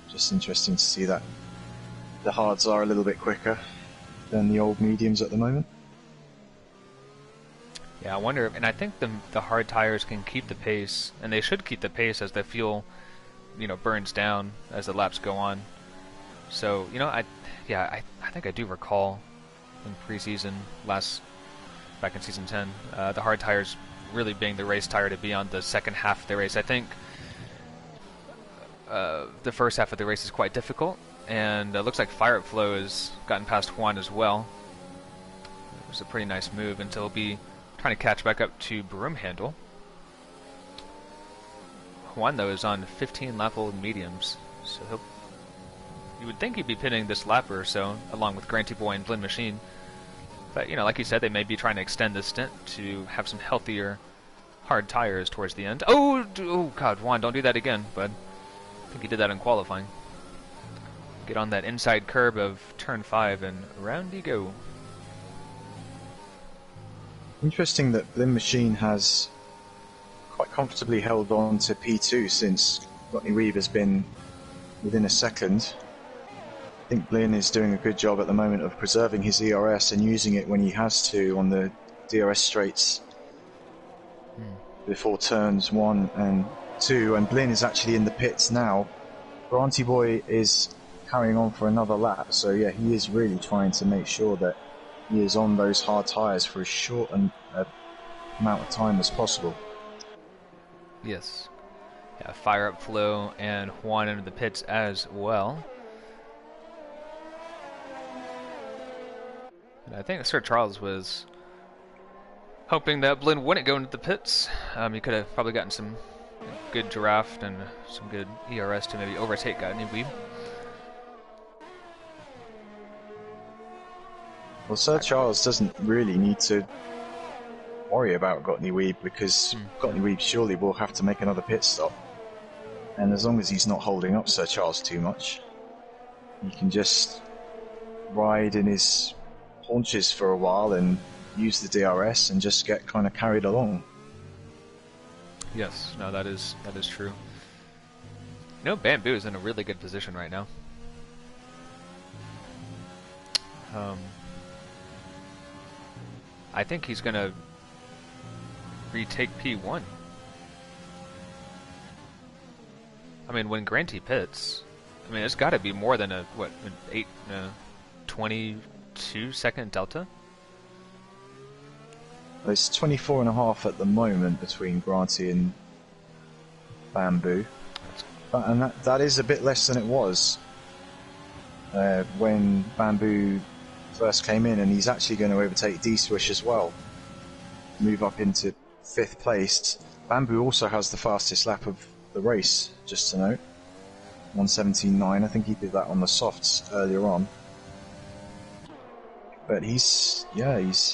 just interesting to see that the hards are a little bit quicker than the old mediums at the moment. Yeah, I wonder, and I think the hard tires can keep the pace, and they should keep the pace as the fuel, burns down as the laps go on. So, I think I do recall in preseason back in season 10, the hard tires really being the race tire to be on the second half of the race. I think the first half of the race is quite difficult, and it looks like Fire Up Flow has gotten past Juan as well. It was a pretty nice move until he'll be trying to catch back up to Broom Handle. Juan, though, is on 15 lap-old mediums, so you would think he'd be pitting this lap or so, along with Granty Boy and Blinn Machine. But, like you said, they may be trying to extend the stint to have some healthier hard tires towards the end. Oh God, Juan, don't do that again, bud. I think he did that in qualifying. Get on that inside curb of turn 5, and round you go. Interesting that Blinn Machine has quite comfortably held on to P2 since Rodney Weave has been within a second. I think Blinn is doing a good job at the moment of preserving his ERS and using it when he has to on the DRS straights before turns 1 and 2, and Blinn is actually in the pits now. Granty Boy is carrying on for another lap, so yeah, he is really trying to make sure that he is on those hard tyres for as short an amount of time as possible. Yes. Yeah, Fire Up Flow and Juan into the pits as well. And I think Sir Charles was hoping that Blinn wouldn't go into the pits. He could have probably gotten some good draft and some good ERS to maybe overtake Rodney Weave. Well, Sir Charles doesn't really need to worry about Gotney Weeb because Gotney Weeb surely will have to make another pit stop. And as long as he's not holding up Sir Charles too much, he can just ride in his haunches for a while and use the DRS and just get kind of carried along. Yes, no, that is true. Bamboo is in a really good position right now. I think he's going to retake P1. I mean, when Granty pits, it's got to be more than an 22 second delta. It's 24.5 at the moment between Granty and Bamboo. And that is a bit less than it was when Bamboo first came in, and he's actually going to overtake D-Swish as well. Move up into 5th place. Bamboo also has the fastest lap of the race, just to note. 1:17.9. I think he did that on the softs earlier on. But he's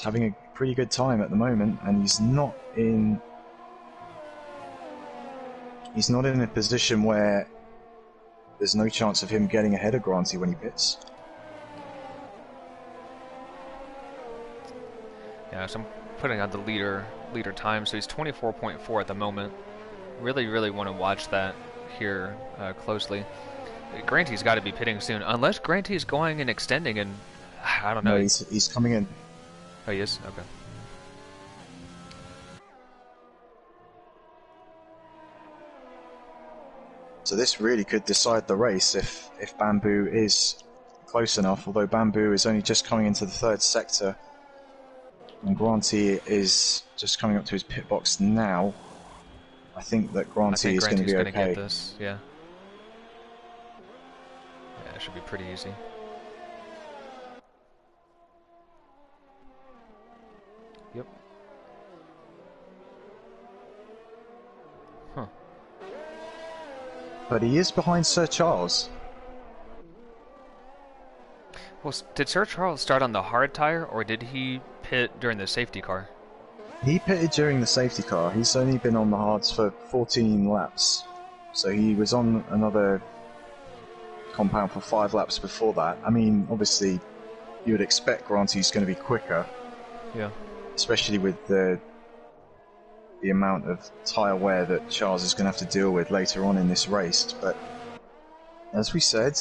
having a pretty good time at the moment, and he's not in a position where there's no chance of him getting ahead of Granty when he pits. Yeah, so I'm putting out the leader time, so he's 24.4 at the moment. Really want to watch that here closely. Granty's got to be pitting soon, unless Granty's going and extending, and I don't know. No, he's coming in. Oh, he is? Okay. So this really could decide the race if Bamboo is close enough, although Bamboo is only just coming into the third sector and Granty is just coming up to his pit box now. I think that Granty is going to be okay. Get this, yeah. Yeah, it should be pretty easy. Yep. Huh. But he is behind Sir Charles. Well, did Sir Charles start on the hard tire, or did he pit during the safety car? He pitted during the safety car. He's only been on the hards for 14 laps. So he was on another compound for 5 laps before that. I mean, obviously, you would expect Granty's going to be quicker. Yeah. Especially with the amount of tyre wear that Charles is going to have to deal with later on in this race. But as we said,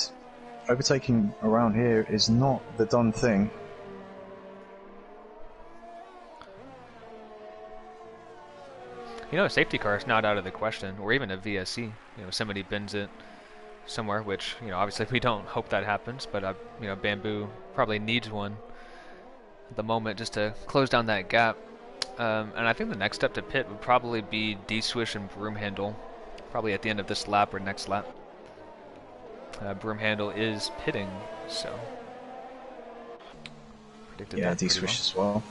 overtaking around here is not the done thing. You know, a safety car is not out of the question, or even a VSC. You know, somebody bends it somewhere, which, you know, obviously we don't hope that happens, but, you know, Bamboo probably needs one at the moment just to close down that gap. And I think the next step to pit would probably be D-Swish and Broom Handle, probably at the end of this lap or next lap. Broom Handle is pitting, so predicted yeah, that D-Swish as well.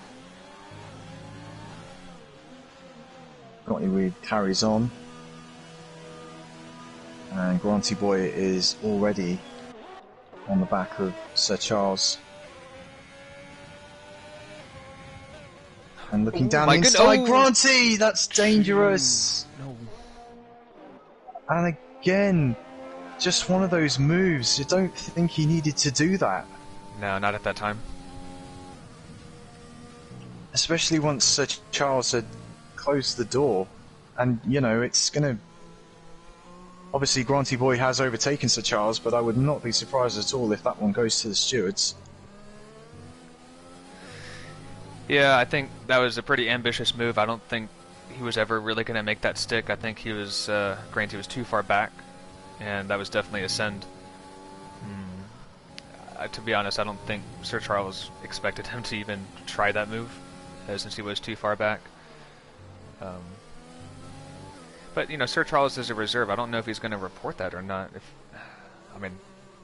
Granty Weed carries on, and Granty Boy is already on the back of Sir Charles. And looking down the inside, Granty! That's dangerous! No. And again, just one of those moves. You don't think he needed to do that. No, not at that time. Especially once Sir Charles had closed the door. And, you know, it's going to... Obviously, Granty Boy has overtaken Sir Charles, but I would not be surprised at all if that one goes to the stewards. Yeah, I think that was a pretty ambitious move. I don't think he was ever really going to make that stick. I think he was, Granty was too far back, and that was definitely a send. To be honest, I don't think Sir Charles expected him to even try that move, since he was too far back. But, you know, Sir Charles is a reserve. I don't know if he's going to report that or not. I mean,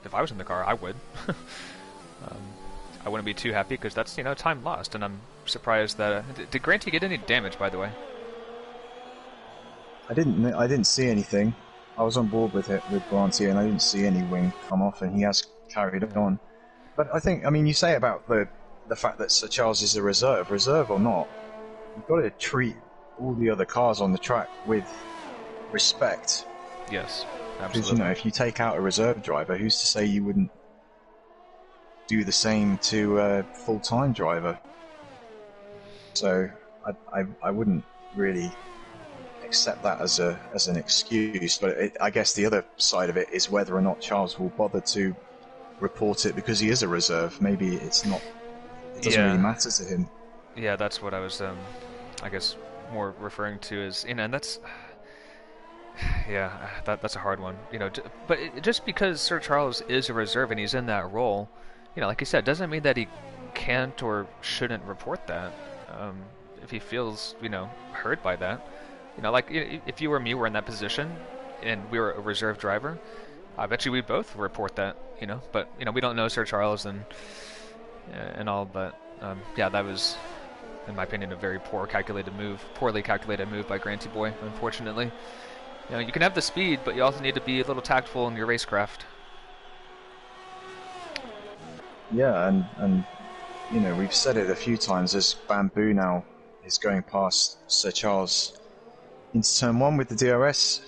if I was in the car, I would. I wouldn't be too happy because that's, you know, time lost, and I'm surprised that... did Granty get any damage, by the way? I didn't see anything. I was on board with it with Granty, and I didn't see any wing come off, and he has carried it on. But I think, I mean, you say about the fact that Sir Charles is a reserve or not, you've got to treat all the other cars on the track with respect. Yes, absolutely. Because, you know, if you take out a reserve driver, who's to say you wouldn't do the same to a full-time driver? So I wouldn't really accept that as an excuse. But I guess the other side of it is whether or not Charles will bother to report it because he is a reserve. Maybe it's not. It doesn't really matter to him. Yeah, that's what I was, I guess, more referring to as, you know, and that's, yeah, that's a hard one, you know. But just because Sir Charles is a reserve and he's in that role, you know, like you said, doesn't mean that he can't or shouldn't report that. If he feels, you know, hurt by that, you know, like if you or me were in that position and we were a reserve driver, I bet you we'd both report that, you know. But, you know, we don't know Sir Charles and all, but yeah, that was, in my opinion, a very poorly calculated move by Granty Boy, unfortunately. You know, you can have the speed, but you also need to be a little tactful in your racecraft. Yeah, and you know, we've said it a few times as Bamboo now is going past Sir Charles into turn 1 with the DRS,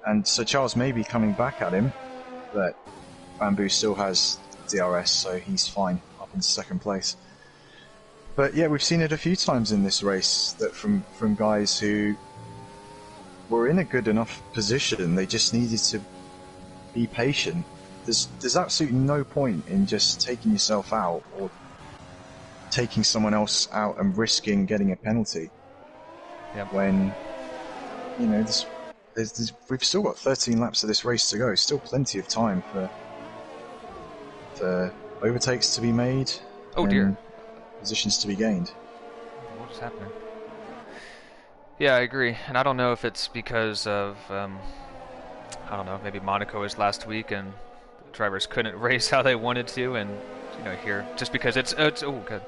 and Sir Charles may be coming back at him, but Bamboo still has DRS, so he's fine up in second place. But yeah, we've seen it a few times in this race, that from guys who were in a good enough position, they just needed to be patient. There's absolutely no point in just taking yourself out or taking someone else out and risking getting a penalty. Yep. When, you know, we've still got 13 laps of this race to go. Still plenty of time for overtakes to be made Oh dear. and positions to be gained. What is happening? Yeah, I agree. And I don't know if it's because of, I don't know, maybe Monaco was last week and the drivers couldn't race how they wanted to, and here just because it's oh god,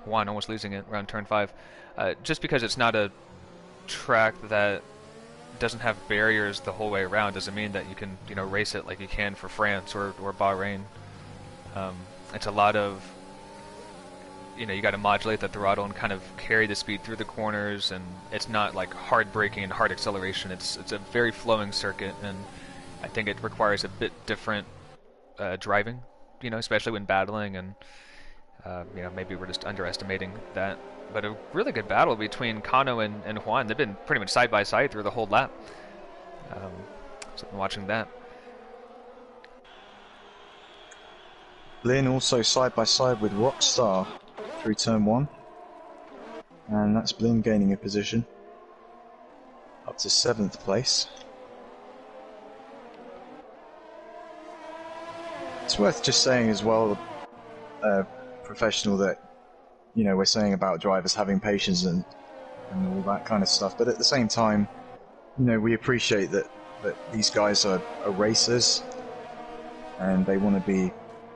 Juan almost losing it around turn 5, just because it's not a track that doesn't have barriers the whole way around doesn't mean that you can race it like you can for France or Bahrain. It's a lot of you got to modulate the throttle and kind of carry the speed through the corners, and it's not like hard braking and hard acceleration. It's a very flowing circuit, and I think it requires a bit different driving, especially when battling, and maybe we're just underestimating that. But a really good battle between Kano and Juan. They've been pretty much side by side through the whole lap. So I'm watching that. Lynn also side by side with Rockstar through turn 1, and that's Blin gaining a position up to 7th place. It's worth just saying as well, professional, that we're saying about drivers having patience and all that kind of stuff, but at the same time, we appreciate that these guys are racers and they want to be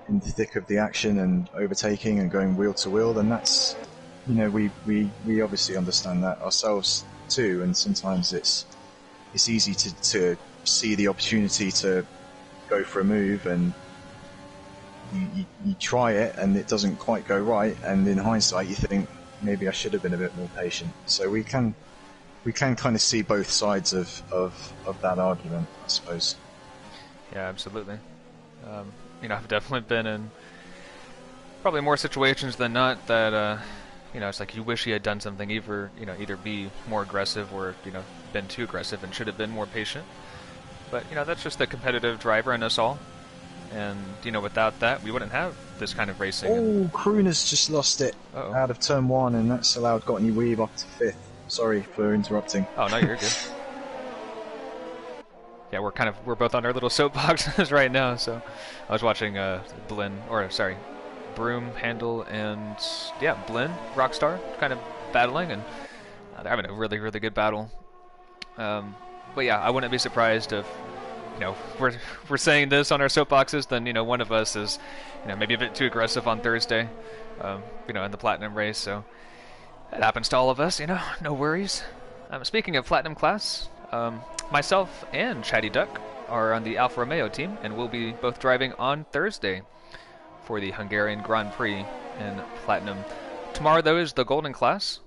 in the thick of the action and overtaking and going wheel to wheel, and that's we obviously understand that ourselves too, and sometimes it's easy to see the opportunity to go for a move, and you try it and it doesn't quite go right, and in hindsight you think maybe I should have been a bit more patient. So we can kind of see both sides of that argument, I suppose. Yeah, absolutely. I've definitely been in probably more situations than not that, it's like you wish you had done something, either be more aggressive or, been too aggressive and should have been more patient. But, that's just the competitive driver in us all. And, without that, we wouldn't have this kind of racing. Oh, Kroener's just lost it out of turn 1, and that's allowed Gottny Weeb up to 5th. Sorry for interrupting. Oh, no, you're good. Yeah, we're both on our little soapboxes right now. So I was watching Broom, Handel, and Blin, Rockstar, kind of battling, and they're having a really, really good battle. But yeah, I wouldn't be surprised if we're saying this on our soapboxes, then one of us is maybe a bit too aggressive on Thursday, in the Platinum race. So it happens to all of us, no worries. Speaking of Platinum class, myself and Chatty Duck are on the Alfa Romeo team, and we'll be both driving on Thursday for the Hungarian Grand Prix in Platinum. Tomorrow, though, is the Golden class.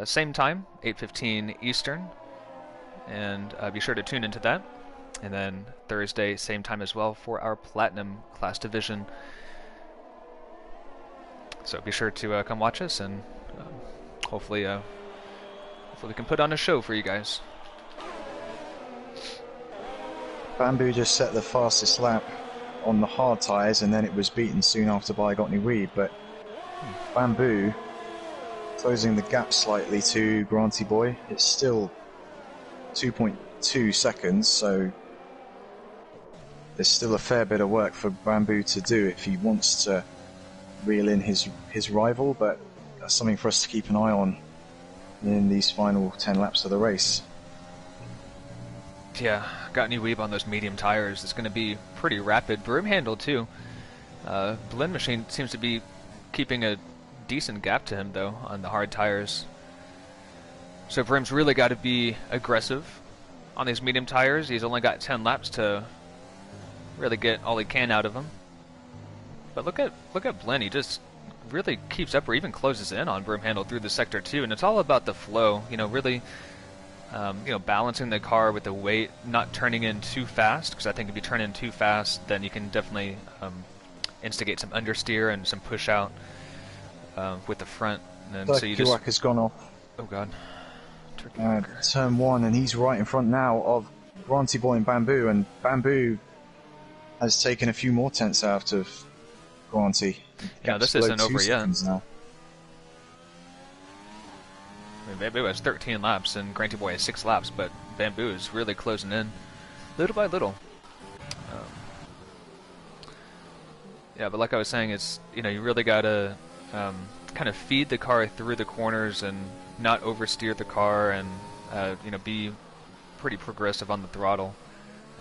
Same time, 8:15 Eastern, and be sure to tune into that. And then Thursday, same time as well for our Platinum class division. So be sure to come watch us, and hopefully we can put on a show for you guys. Bamboo just set the fastest lap on the hard tyres, and then it was beaten soon after by Gottny Weeb, but Bamboo closing the gap slightly to Granty Boy. It's still 2.2 seconds, so there's still a fair bit of work for Bamboo to do if he wants to reel in his rival, but that's something for us to keep an eye on in these final 10 laps of the race. Yeah, Gottny Weeb on those medium tires. It's going to be pretty rapid. Broom Handle too. Blend Machine seems to be keeping a decent gap to him though on the hard tires. So Broom's really got to be aggressive on these medium tires. He's only got 10 laps to really get all he can out of them. But look at Blend. He just really keeps up or even closes in on Broom Handle through the sector too. And it's all about the flow. Really. Balancing the car with the weight, not turning in too fast, because I think if you turn in too fast, then you can definitely instigate some understeer and some push out with the front. And then, so you just has gone off. Oh god. Turn 1, and he's right in front now of Granty Boy and Bamboo, and Bamboo has taken a few more tenths out of Granty. Yeah, this isn't over yet. Now. Maybe it was 13 laps and Granty Boy has 6 laps, but Bamboo is really closing in, little by little. Yeah, but like I was saying, it's, you know, you really gotta kind of feed the car through the corners and not oversteer the car, and you know, be pretty progressive on the throttle.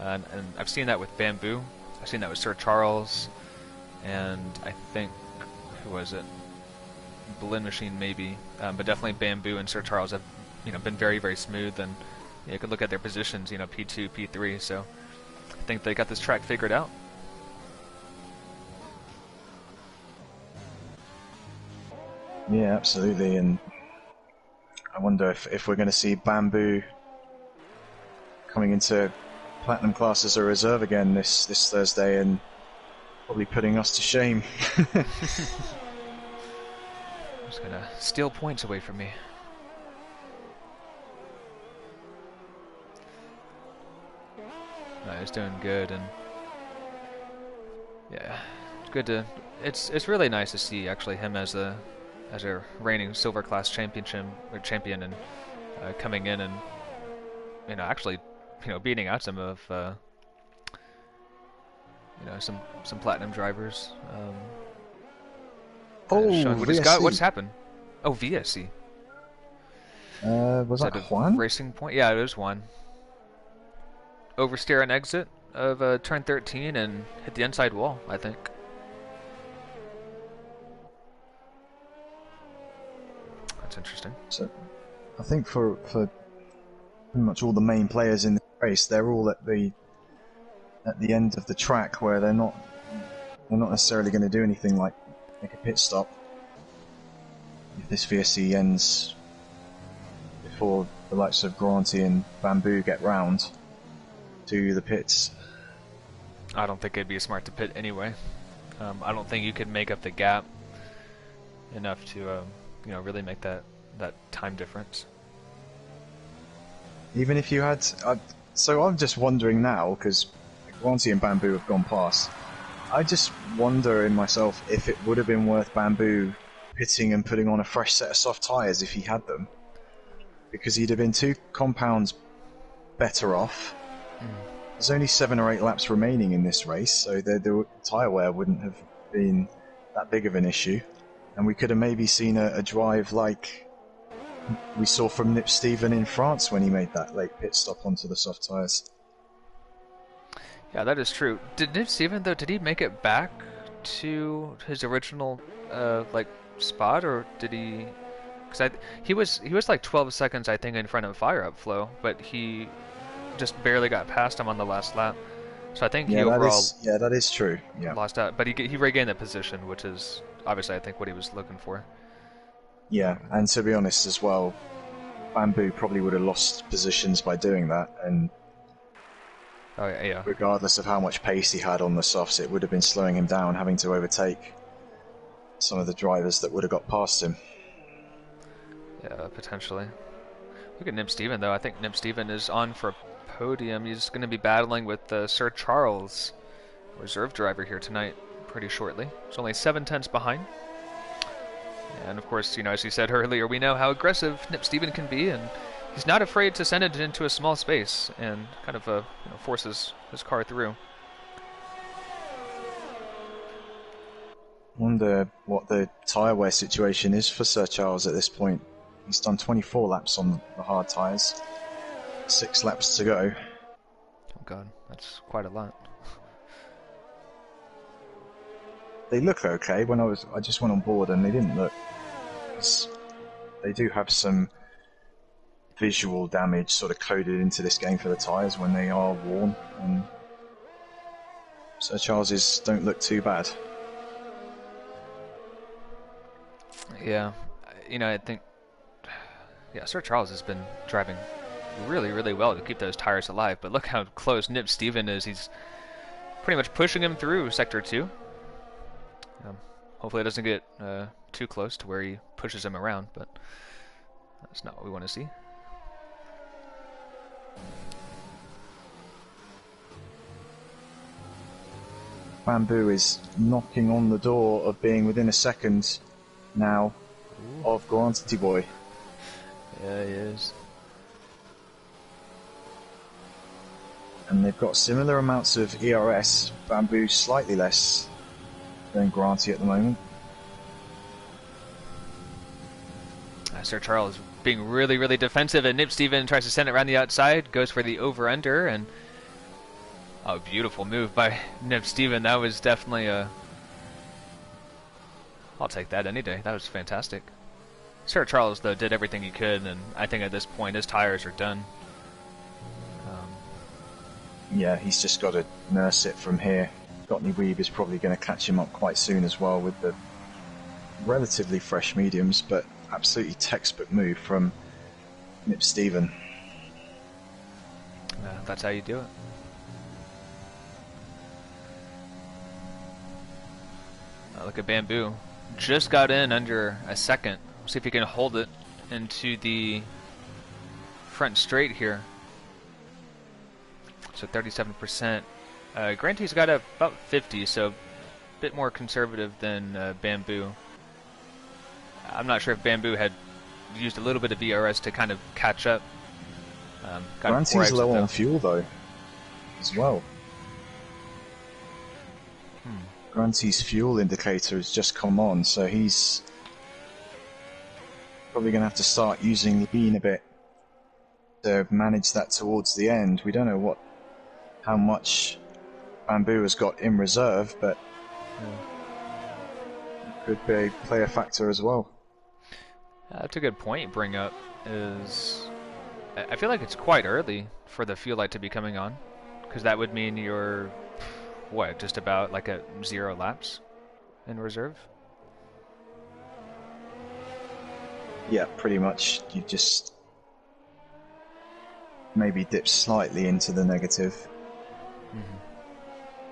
And I've seen that with Bamboo. I've seen that with Sir Charles, and I think, who was it? Blend Machine maybe, but definitely Bamboo and Sir Charles have, you know, been very, very smooth, and you could look at their positions, you know, P2, P3. So I think they got this track figured out. Yeah, absolutely, and I wonder if we're going to see Bamboo coming into Platinum class as a reserve again this Thursday, and probably putting us to shame. Just gonna steal points away from me. No, he's doing good, and yeah, it's good to. It's really nice to see actually him as a reigning silver class champion, and coming in and, you know, actually, you know, beating out some of you know, some platinum drivers. What's happened? Oh, VSC. Was that Juan? Racing Point? Yeah, it was Juan. Oversteer and exit of turn 13 and hit the inside wall, I think. That's interesting. So, I think for pretty much all the main players in the race, they're all at the end of the track, where they're not necessarily going to do anything like make a pit stop if this VSC ends before the likes of Granty and Bamboo get round to the pits. I don't think it'd be smart to pit anyway. I don't think you could make up the gap enough to you know, really make that time difference. Even if you had, so I'm just wondering now, because Granty and Bamboo have gone past. I just wonder in myself if it would have been worth Bamboo pitting and putting on a fresh set of soft tyres if he had them, because he'd have been 2 compounds better off. There's only 7 or 8 laps remaining in this race, so the tyre wear wouldn't have been that big of an issue, and we could have maybe seen a drive like we saw from Nip Stephen in France when he made that late pit stop onto the soft tyres. Yeah, that is true. Did Nip Stephen, though, did he make it back to his original like spot, or did he? Because he was like 12 seconds, I think, in front of Fire Up Flow, but he just barely got past him on the last lap. So I think he overall that is true. Yeah, lost out, but he regained that position, which is obviously I think what he was looking for. Yeah, and to be honest as well, Bamboo probably would have lost positions by doing that, and oh yeah. Regardless of how much pace he had on the softs, it would have been slowing him down, having to overtake some of the drivers that would have got past him. Yeah, potentially. Look at Nip Stephen, though. I think Nip Stephen is on for a podium. He's going to be battling with Sir Charles, reserve driver here tonight, pretty shortly. He's only 7 tenths behind. And of course, you know, as you said earlier, we know how aggressive Nip Stephen can be, and he's not afraid to send it into a small space and kind of you know, forces his car through. Wonder what the tyre wear situation is for Sir Charles at this point. He's done 24 laps on the hard tyres, 6 laps to go. Oh god, that's quite a lot. They look okay. I just went on board and they didn't look. They do have some visual damage sort of coded into this game for the tyres when they are worn, and Sir Charles's don't look too bad. Yeah, you know, I think, yeah, Sir Charles has been driving really, really well to keep those tires alive, but look how close Nip Stephen is. He's pretty much pushing him through Sector 2. Hopefully it doesn't get too close to where he pushes him around, but that's not what we want to see. Bamboo is knocking on the door of being within a second now of Granty Boy. Yeah, he is. And they've got similar amounts of ERS. Bamboo slightly less than Granty at the moment. Sir Charles being really, really defensive, and Nip Steven tries to send it around the outside, goes for the over-under, and oh, beautiful move by Nip Steven. That was definitely a... I'll take that any day. That was fantastic. Sir Charles, though, did everything he could, and I think at this point his tires are done. Yeah, he's just got to nurse it from here. Gotney Weeb is probably going to catch him up quite soon as well with the relatively fresh mediums, but absolutely textbook move from Nip Steven. That's how you do it. Look at Bamboo. Just got in under a second. We'll see if he can hold it into the front straight here. So 37%. Granty's got about 50, so a bit more conservative than Bamboo. I'm not sure if Bamboo had used a little bit of ERS to kind of catch up. Granty's low on fuel, though, as well. Granty's fuel indicator has just come on, so he's probably going to have to start using lean a bit to manage that towards the end. We don't know how much Bamboo has got in reserve, but could play a factor as well. That's a good point you bring up. I feel like it's quite early for the fuel light to be coming on, because that would mean you're just about like at 0 laps in reserve. Yeah, pretty much. You just maybe dip slightly into the negative.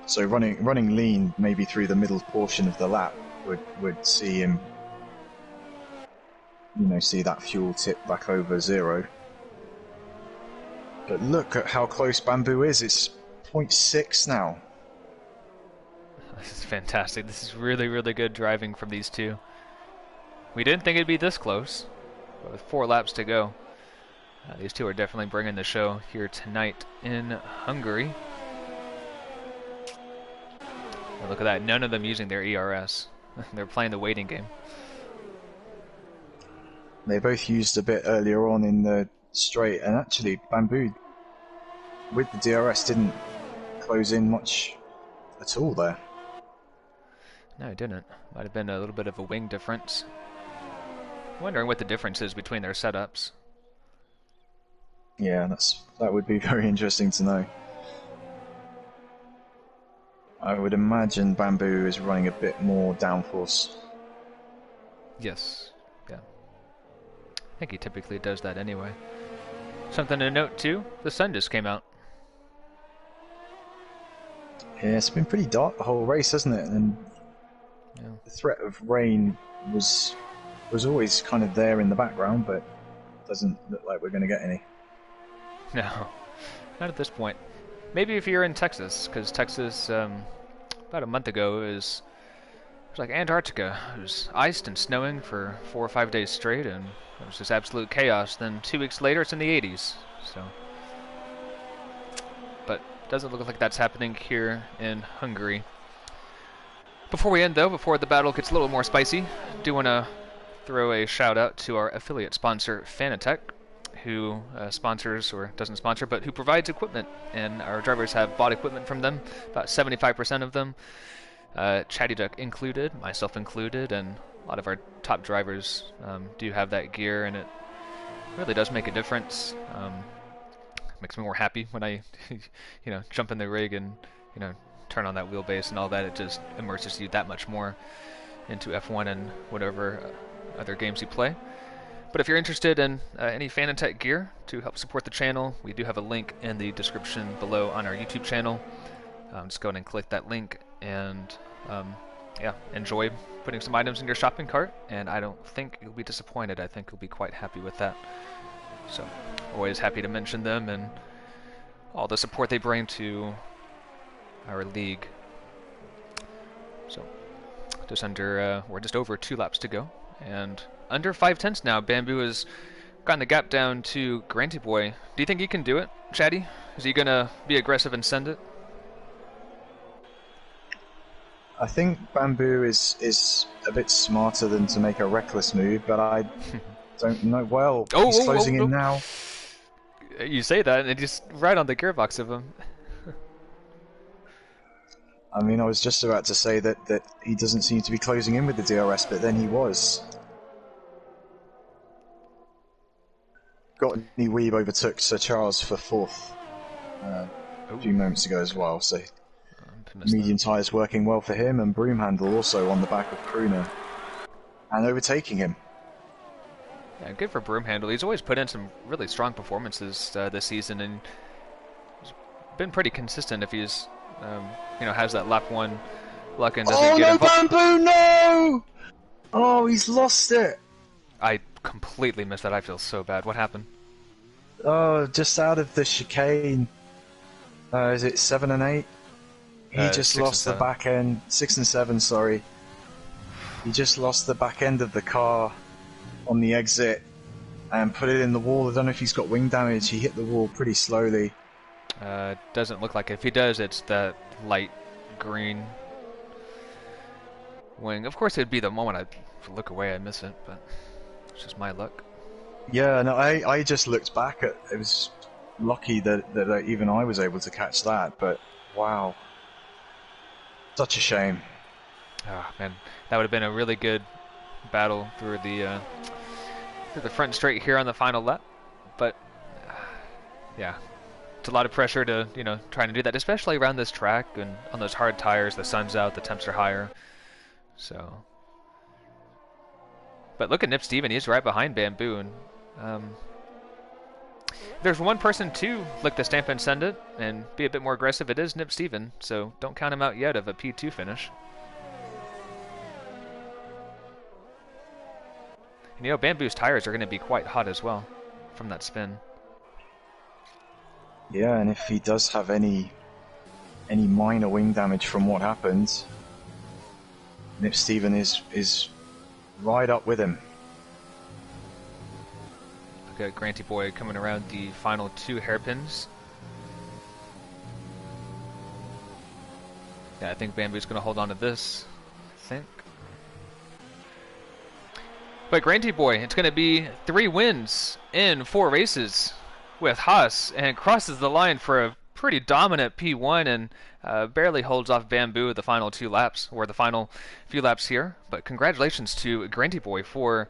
So running lean maybe through the middle portion of the lap would see him, see that fuel tip back over 0. But look at how close Bamboo is. It's 0.6 now. This is fantastic. This is really, really good driving from these two. We didn't think it'd be this close, but with 4 laps to go, these two are definitely bringing the show here tonight in Hungary. Oh, look at that. None of them using their ERS. They're playing the waiting game. They both used a bit earlier on in the straight, and actually Bamboo with the DRS didn't close in much at all there. No, it didn't. Might have been a little bit of a wing difference. I'm wondering what the difference is between their setups. Yeah, that would be very interesting to know. I would imagine Bamboo is running a bit more downforce. Yes, yeah. I think he typically does that anyway. Something to note too, the sun just came out. Yeah, it's been pretty dark the whole race, hasn't it? And the threat of rain was always kind of there in the background, but it doesn't look like we're going to get any. No, not at this point. Maybe if you're in Texas, because Texas, about a month ago, it was like Antarctica. It was iced and snowing for 4 or 5 days straight, and it was just absolute chaos. Then 2 weeks later, it's in the 80s. So, but doesn't look like that's happening here in Hungary. Before we end, though, before the battle gets a little more spicy, do want to throw a shout out to our affiliate sponsor, Fanatec, who sponsors, or doesn't sponsor, but who provides equipment, and our drivers have bought equipment from them, about 75% of them, Chatty Duck included, myself included, and a lot of our top drivers do have that gear, and it really does make a difference. Makes me more happy when I jump in the rig and turn on that wheelbase and all that. It just immerses you that much more into F1 and whatever other games you play. But if you're interested in any Fanatec gear to help support the channel, we do have a link in the description below on our YouTube channel. Just go ahead and click that link and enjoy putting some items in your shopping cart, and I don't think you'll be disappointed. I think you'll be quite happy with that. So, always happy to mention them and all the support they bring to our league. So, we're just over 2 laps to go, and under 5/10 now. Bamboo is gotten the gap down to Granty Boy. Do you think he can do it, Chatty? Is he gonna be aggressive and send it? I think Bamboo is a bit smarter than to make a reckless move, but I don't know. Well, he's closing in now. You say that, and it just right on the gearbox of him. I mean, I was just about to say that he doesn't seem to be closing in with the DRS, but then he was. Courtney Weeb overtook Sir Charles for 4th a few moments ago as well, so medium tyres working well for him, and Broomhandle also on the back of Crooner and overtaking him. Yeah, good for Broomhandle. He's always put in some really strong performances this season, and he's been pretty consistent if he's, has that lap 1 luck and doesn't get involved. Bamboo, no! Oh, he's lost it. I completely missed that. I feel so bad. What happened? Oh, just out of the chicane. Is it 7 and 8? He just lost the back end. 6 and 7, sorry. He just lost the back end of the car on the exit and put it in the wall. I don't know if he's got wing damage. He hit the wall pretty slowly. Doesn't look like it. If he does, it's that light green wing. Of course, it'd be the moment I look away, I miss it, but it's just my luck. Yeah, no, I just looked back at it. Was lucky that even I was able to catch that, but wow. Such a shame. Oh, man. That would have been a really good battle through the front straight here on the final lap. But, yeah. It's a lot of pressure to, trying to do that, especially around this track and on those hard tires. The sun's out, the temps are higher. So. But look at Nip Steven. He's right behind Bamboo. And there's one person to lick the stamp and send it and be a bit more aggressive. It is Nip Steven. So don't count him out yet of a P2 finish. And Bamboo's tires are going to be quite hot as well from that spin. Yeah, and if he does have any minor wing damage from what happened, Nip Steven is right up with him. Look at Granty Boy coming around the final 2 hairpins. Yeah, I think Bamboo's going to hold on to this, I think. But Granty Boy, it's going to be 3 wins in 4 races with Haas, and crosses the line for a pretty dominant P1 and barely holds off Bamboo the final 2 laps, or the final few laps here. But congratulations to Granty Boy for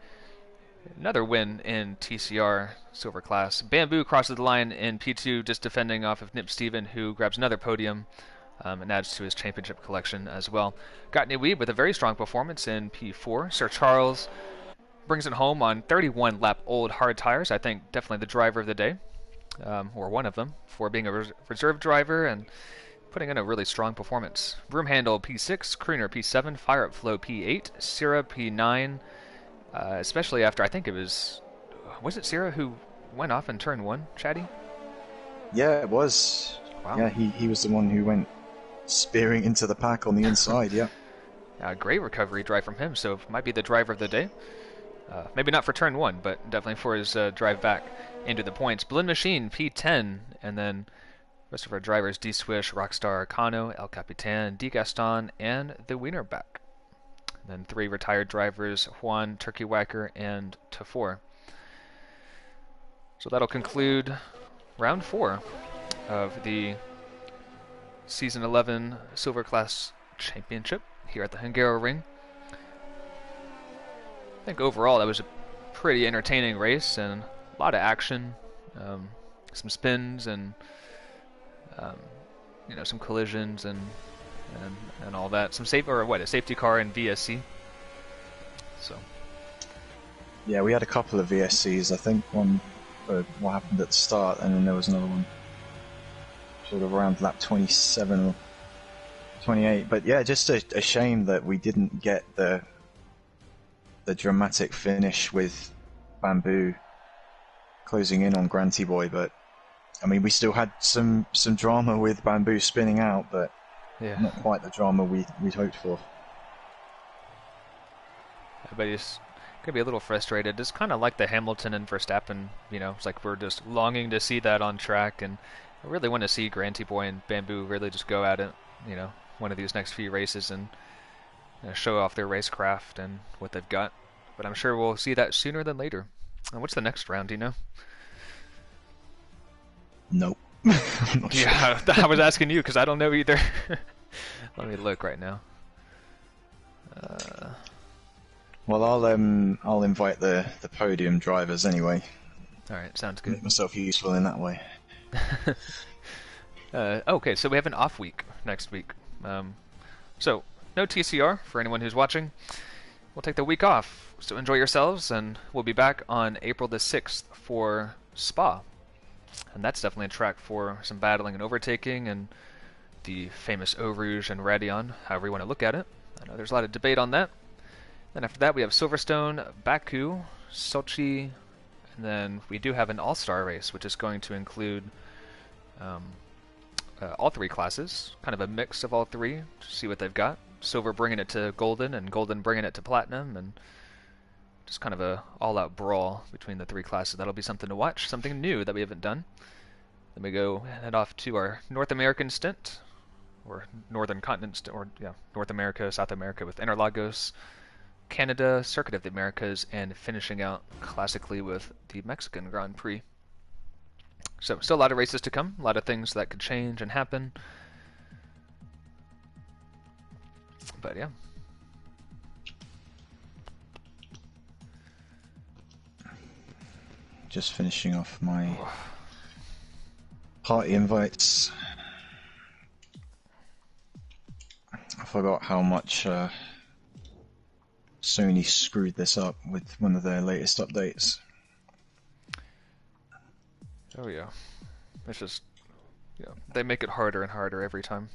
another win in TCR Silver Class. Bamboo crosses the line in P2, just defending off of Nip Steven, who grabs another podium and adds to his championship collection as well. Courtney Weeb with a very strong performance in P4. Sir Charles brings it home on 31 lap old hard tires. I think definitely the driver of the day. Or one of them, for being a reserve driver and putting in a really strong performance. Broomhandle P6, Crooner P7, Fire Up Flow P8, Sierra P9, especially after, I think it was it Sierra who went off in turn 1, Chatty? Yeah, it was. Wow. Yeah, he was the one who went spearing into the pack on the inside, yeah. Great recovery drive from him, so might be the driver of the day. Maybe not for turn 1, but definitely for his drive back into the points. Blend Machine, P10, and then rest of our drivers, D-Swish, Rockstar, Kano, El Capitan, D. Gaston, and the Wienerback. And then 3 retired drivers, Juan, Turkey Whacker, and Tafor. So that'll conclude round 4 of the Season 11 Silver Class Championship here at the Hungarian. I think overall that was a pretty entertaining race and a lot of action, some spins and some collisions and all that. Some a safety car and VSC. So yeah, we had a couple of VSCs. I think one for what happened at the start, and then there was another one sort of around lap 27 or 28. But yeah, just a shame that we didn't get the dramatic finish with Bamboo closing in on Granty Boy. But I mean, we still had some drama with Bamboo spinning out, but yeah, not quite the drama we'd hoped for. But he's could be a little frustrated. It's kind of like the Hamilton and Verstappen, it's like we're just longing to see that on track, and I really want to see Granty Boy and Bamboo really just go at it, one of these next few races and show off their racecraft and what they've got. But I'm sure we'll see that sooner than later. And what's the next round, do you know? Nope. I'm not sure. Yeah, I was asking you because I don't know either. Let me look right now. Well, I'll invite the podium drivers anyway. All right, sounds good. Make myself useful in that way. Okay, so we have an off week next week. So no TCR for anyone who's watching. We'll take the week off, so enjoy yourselves, and we'll be back on April the 6th for Spa. And that's definitely a track for some battling and overtaking, and the famous Eau Rouge and Radeon, however you want to look at it. I know there's a lot of debate on that. Then after that we have Silverstone, Baku, Sochi, and then we do have an all-star race, which is going to include all three classes, kind of a mix of all three, to see what they've got. Silver bringing it to Golden, and Golden bringing it to Platinum, and just kind of a all-out brawl between the three classes. That'll be something to watch, something new that we haven't done. Then we go head off to our North American stint, or Northern Continent, North America, South America with Interlagos, Canada, Circuit of the Americas, and finishing out classically with the Mexican Grand Prix. So still a lot of races to come, a lot of things that could change and happen. But yeah. Just finishing off my party invites. I forgot how much Sony screwed this up with one of their latest updates. Oh yeah. It's just, they make it harder and harder every time.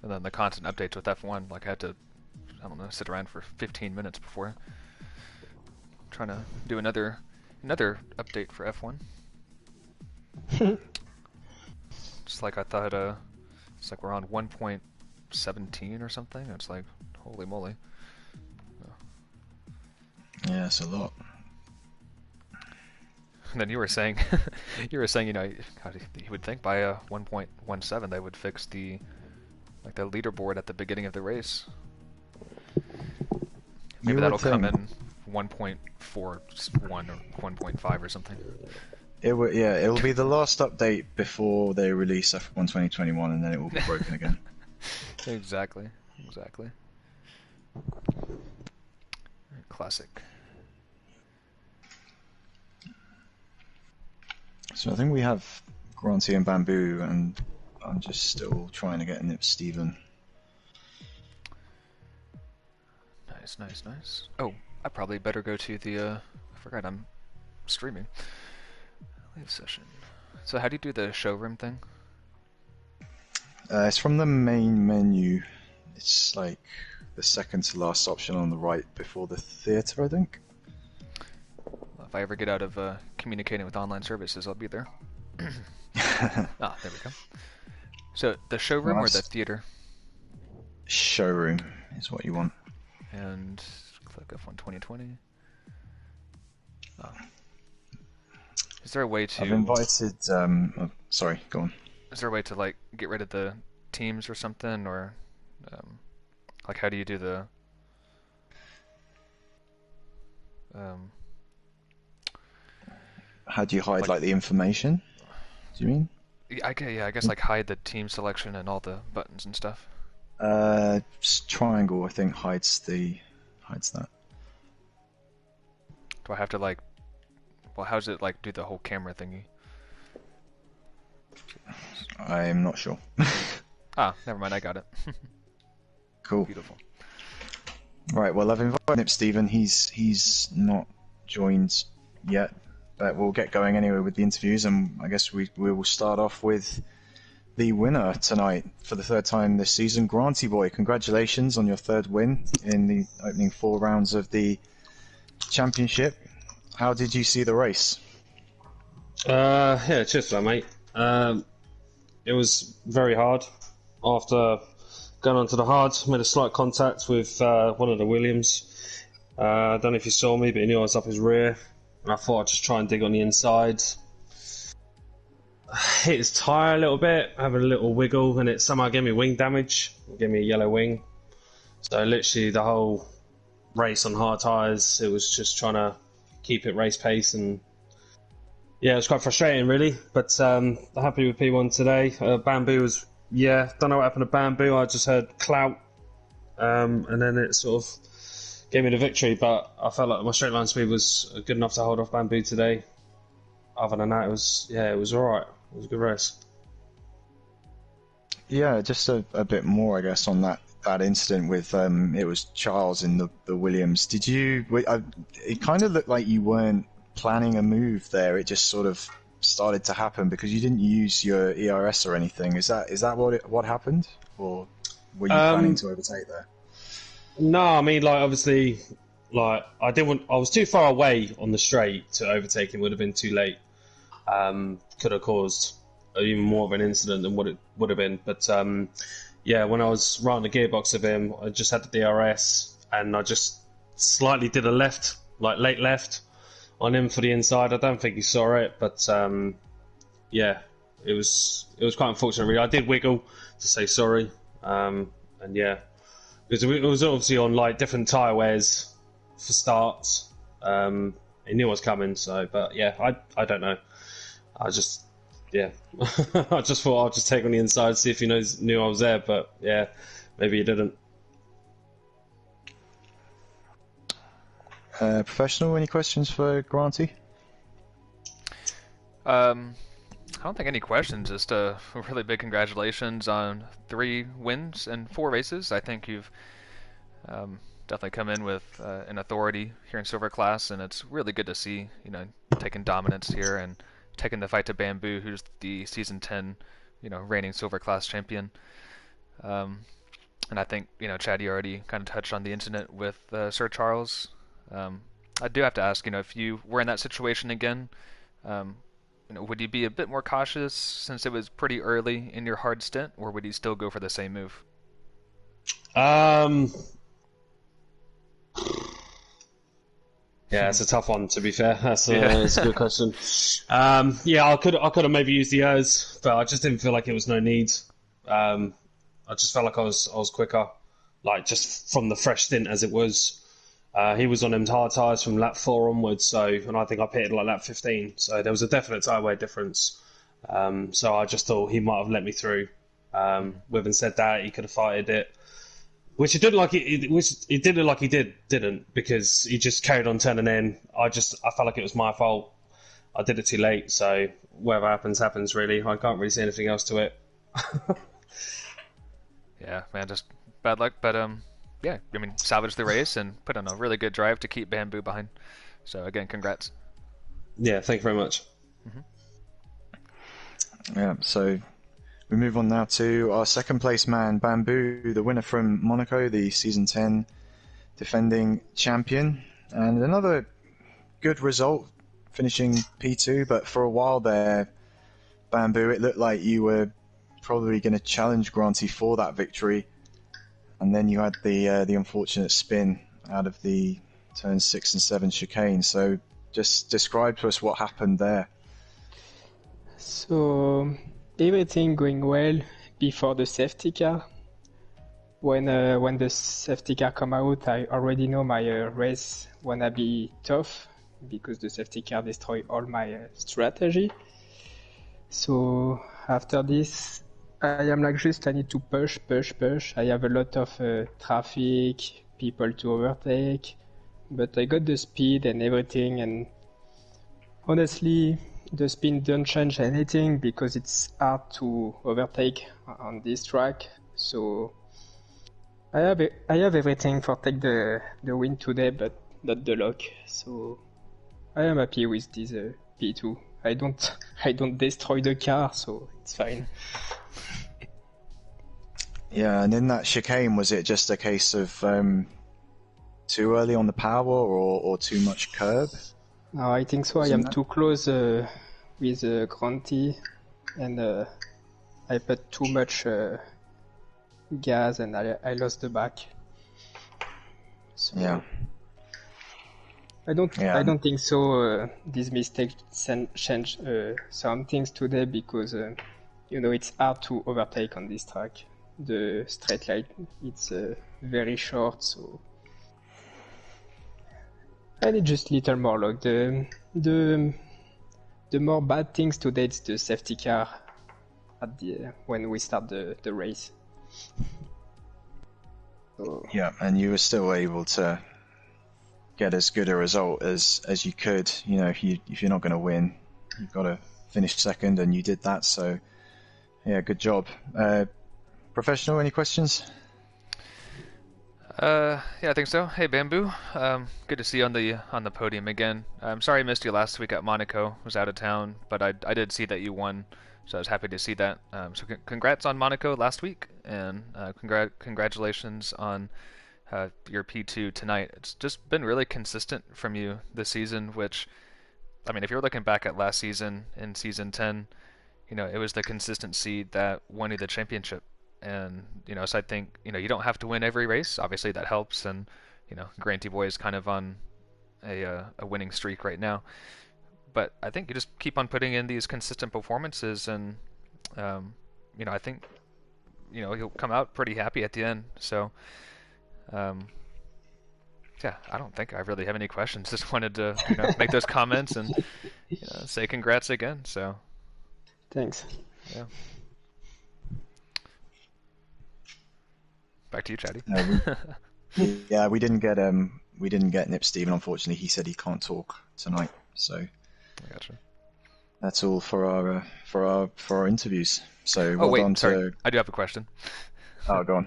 And then the constant updates with F1, like I had to, sit around for 15 minutes before trying to do another update for F1. Just like I thought, it's like we're on 1.17 or something. It's like, holy moly. Yeah, it's a lot. And then you were saying, God, you would think by 1.17 they would fix the leaderboard at the beginning of the race. Maybe that'll come in 1.41 or 1.5 or something. It will be the last update before they release F1 2021, and then it will be broken again. Exactly. Classic. So I think we have Granty and Bamboo, and I'm just still trying to get Nip Steven. Nice. Oh, I probably better go to the, I forgot I'm streaming. Live session. So how do you do the showroom thing? It's from the main menu. It's like the second to last option on the right before the theatre, I think. If I ever get out of communicating with online services, I'll be there. There we go. So the showroom or the theater? Showroom is what you want. And click F1 2020. Is there a way to... I've invited... sorry, go on. Is there a way to get rid of the teams or something, or how do you do the... How do you hide the information? Do you mean? I guess hide the team selection and all the buttons and stuff. Triangle, I think, hides that. Do I have to well, how's it do the whole camera thingy? I'm not sure. Never mind, I got it. Cool. Beautiful. Right, well, I've invited Nip Steven. He's not joined yet, but we'll get going anyway with the interviews, and I guess we will start off with the winner tonight for the third time this season, Granty Boy. Congratulations on your third win in the opening 4 rounds of the championship. How did you see the race? Yeah, cheers for that, mate. It was very hard after going on to the hards, made a slight contact with one of the Williams. I don't know if you saw me, but he knew I was up his rear. And I thought I'd just try and dig on the inside. Hit his tyre a little bit, having a little wiggle, and it somehow gave me wing damage. It gave me a yellow wing. So literally the whole race on hard tyres, it was just trying to keep it race pace, and yeah, it was quite frustrating really. But happy with P1 today. Bamboo was, don't know what happened to Bamboo. I just heard clout, and then it sort of gave me the victory. But I felt like my straight line speed was good enough to hold off Bamboo today. Other than that, it was alright. It was a good race. Yeah, just a bit more, I guess, on that incident with it was Charles in the Williams. Did you? It kind of looked like you weren't planning a move there. It just sort of started to happen because you didn't use your ERS or anything. Is that what happened, or were you planning to overtake there? No, I mean, like, obviously, like, I was too far away on the straight to overtake him. Would have been too late. Could have caused even more of an incident than what it would have been. But when I was right on the gearbox of him, I just had the DRS and I just slightly did a left, like late left, on him for the inside. I don't think he saw it, but it was quite unfortunate. Really, I did wiggle to say sorry, because it was obviously on like different tyre wears for starts. He knew I was coming, so I don't know. I just I just thought I'll just take on the inside, see if he knew I was there, but yeah, maybe he didn't. Professional, any questions for Granty? I don't think any questions. Just a really big congratulations on 3 wins and 4 races. I think you've definitely come in with an authority here in Silver Class, and it's really good to see, taking dominance here and taking the fight to Bamboo, who's the Season 10, reigning Silver Class champion. And I think, Chad, you already kind of touched on the incident with Sir Charles. I do have to ask, if you were in that situation again, would you be a bit more cautious since it was pretty early in your hard stint, or would you still go for the same move? Yeah, it's a tough one, to be fair. That's a good question. I could have maybe used the ERS, but I just didn't feel like it was no need. I just felt like I was quicker, like just from the fresh stint as it was. He was on them hard tyres from lap 4 onwards, and I think I pitted like lap 15, so there was a definite tyre wear difference. So I just thought he might have let me through. With and said that, he could have fighted it. Which it didn't like it did look like he didn't, because he just carried on turning in. I felt like it was my fault. I did it too late, so whatever happens really. I can't really say anything else to it. Yeah, man, just bad luck, but salvage the race and put on a really good drive to keep Bamboo behind. So again, congrats. Yeah, thank you very much. Yeah, so we move on now to our second place man, Bamboo, the winner from Monaco, the Season 10 defending champion. And another good result, finishing P2, but for a while there, Bamboo, it looked like you were probably going to challenge Granty for that victory. And then you had the unfortunate spin out of the turns 6 and 7 chicane. So just describe to us what happened there. So everything going well before the safety car. When the safety car come out, I already know my race wanna be tough because the safety car destroy all my strategy. So after this, I am like I need to push. I have a lot of traffic, people to overtake, but I got the speed and everything, and honestly, the speed don't change anything because it's hard to overtake on this track. So I have everything for take the win today, but not the luck. So I am happy with this P2. I don't destroy the car, so it's fine. Yeah, and in that chicane, was it just a case of too early on the power or too much curb? No, I think so. I am too close with Granty, and I put too much gas and I lost the back. So Yeah. I don't think so. This mistake change some things today because it's hard to overtake on this track. The straight line it's very short, so I need just little more luck. The more bad things today it's the safety car at the when we start the race. So, Yeah, and you were still able to get as good a result as you could. If you're not going to win, you've got to finish second, and you did that. So, yeah, good job. Professional, any questions? Yeah, I think so. Hey, Bamboo. Good to see you on the podium again. I'm sorry I missed you last week at Monaco. Was out of town, but I did see that you won, so I was happy to see that. So congrats on Monaco last week, and congratulations on your P2 tonight. It's just been really consistent from you this season, which, I mean, if you're looking back at last season in season 10, it was the consistency that won you the championship. And, so I think, you don't have to win every race. Obviously that helps. And, Granty Boy is kind of on a winning streak right now. But I think you just keep on putting in these consistent performances and, I think, he'll come out pretty happy at the end. So, yeah, I don't think I really have any questions. Just wanted to, make those comments and say congrats again. So, thanks. Yeah. Back to you, Chatty. Yeah, we didn't get Nip Steven. Unfortunately, he said he can't talk tonight. So, I gotcha. That's all for our interviews. So, well done. Sorry, I do have a question. Oh, go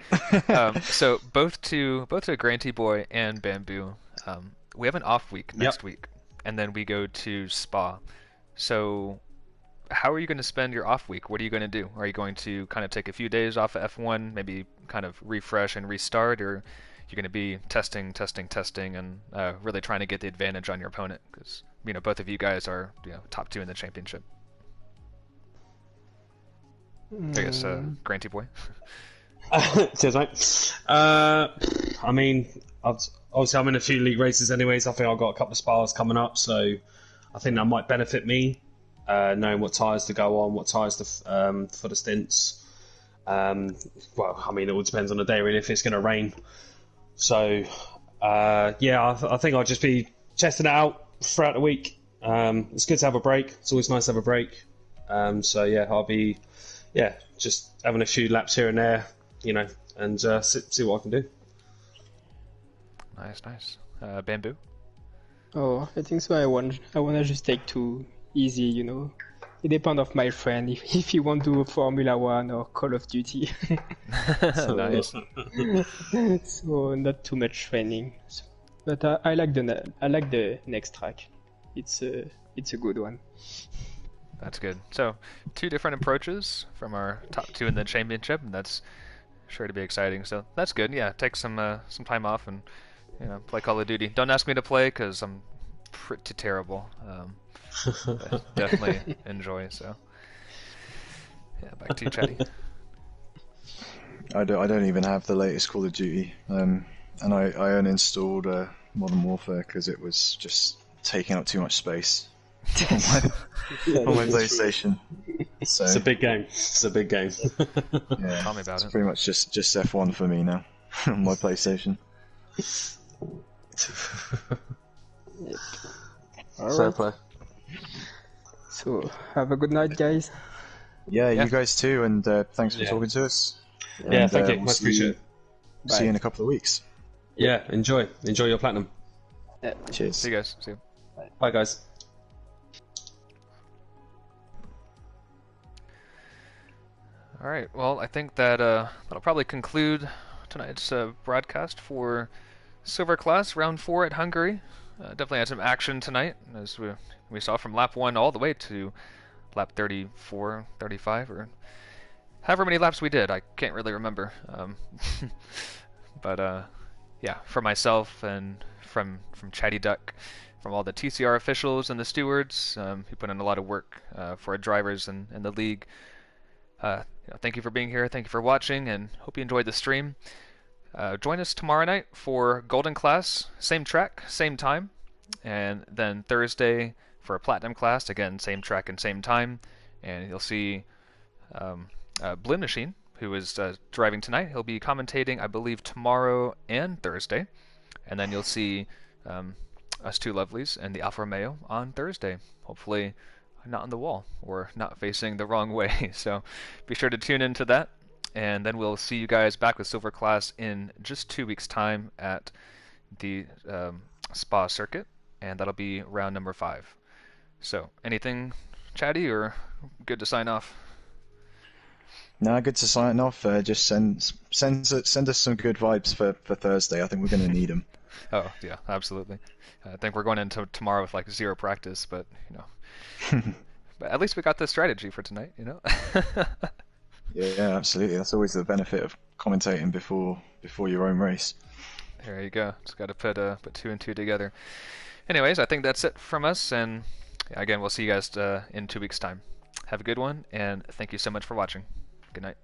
on. So both to Granty Boy and Bamboo, we have an off week next week, and then we go to Spa. So how are you going to spend your off week? What are you going to do? Are you going to kind of take a few days off of F1, maybe kind of refresh and restart, or you're going to be testing, and really trying to get the advantage on your opponent? Because both of you guys are top 2 in the championship. I guess Granty Boy. Cheers, mate. I mean, obviously I'm in a few league races anyways. I think I've got a couple of Spas coming up, so I think that might benefit me, knowing what tyres to go on, what tyres for the stints. Well, I mean, it all depends on the day, really, if it's going to rain. So, yeah, I think I'll just be testing it out throughout the week. It's good to have a break. It's always nice to have a break. So, yeah, I'll be, just having a few laps here and there, and see what I can do. Nice. Bamboo? Oh, I think so. I wanna just take too easy, It depends of my friend if he want to do Formula 1 or Call of Duty. Nice. So not too much training. But I like the next track. It's a good one. That's good. So 2 different approaches from our top 2 in the championship, and that's sure to be exciting. So that's good. Yeah, take some time off and play Call of Duty. Don't ask me to play because I'm pretty terrible. But definitely enjoy. So yeah, back to you, Chatty. I don't even have the latest Call of Duty, and I uninstalled Modern Warfare because it was just taking up too much space on my PlayStation. So, it's a big game. Yeah, tell me about it. Pretty much just F1 for me now on my PlayStation. Yep. Fair play. So have a good night, guys. Yeah, you guys too, and thanks for talking to us. Yeah, thank you. Much appreciated. See you in a couple of weeks. Yeah, enjoy your platinum. Yeah. Cheers. See you guys. See you. Bye, guys. All right. Well, I think that that'll probably conclude tonight's broadcast for Silver Class Round 4 at Hungary. Definitely had some action tonight, as we saw from lap 1 all the way to lap 34, 35, or however many laps we did. I can't really remember. But yeah, for myself and from Chatty Duck, from all the TCR officials and the stewards, who put in a lot of work for our drivers and the league. thank you for being here. Thank you for watching, and hope you enjoyed the stream. Join us tomorrow night for Golden Class, same track, same time, and then Thursday for a Platinum Class, again, same track and same time, and you'll see Blue Machine, who is driving tonight. He'll be commentating, I believe, tomorrow and Thursday, and then you'll see us two lovelies and the Alfa Romeo on Thursday. Hopefully not on the wall or not facing the wrong way. So be sure to tune into that. And then we'll see you guys back with Silver Class in just 2 weeks' time at the Spa circuit, and that'll be round number 5. So, anything chatty or good to sign off? No, good to sign off. Just send us some good vibes for Thursday. I think we're going to need them. Oh yeah, absolutely. I think we're going into tomorrow with like 0 practice, but but at least we got the strategy for tonight. Yeah, absolutely. That's always the benefit of commentating before your own race. There you go. Just got to put 2 and 2 together. Anyways, I think that's it from us, and again, we'll see you guys in 2 weeks' time. Have a good one, and thank you so much for watching. Good night.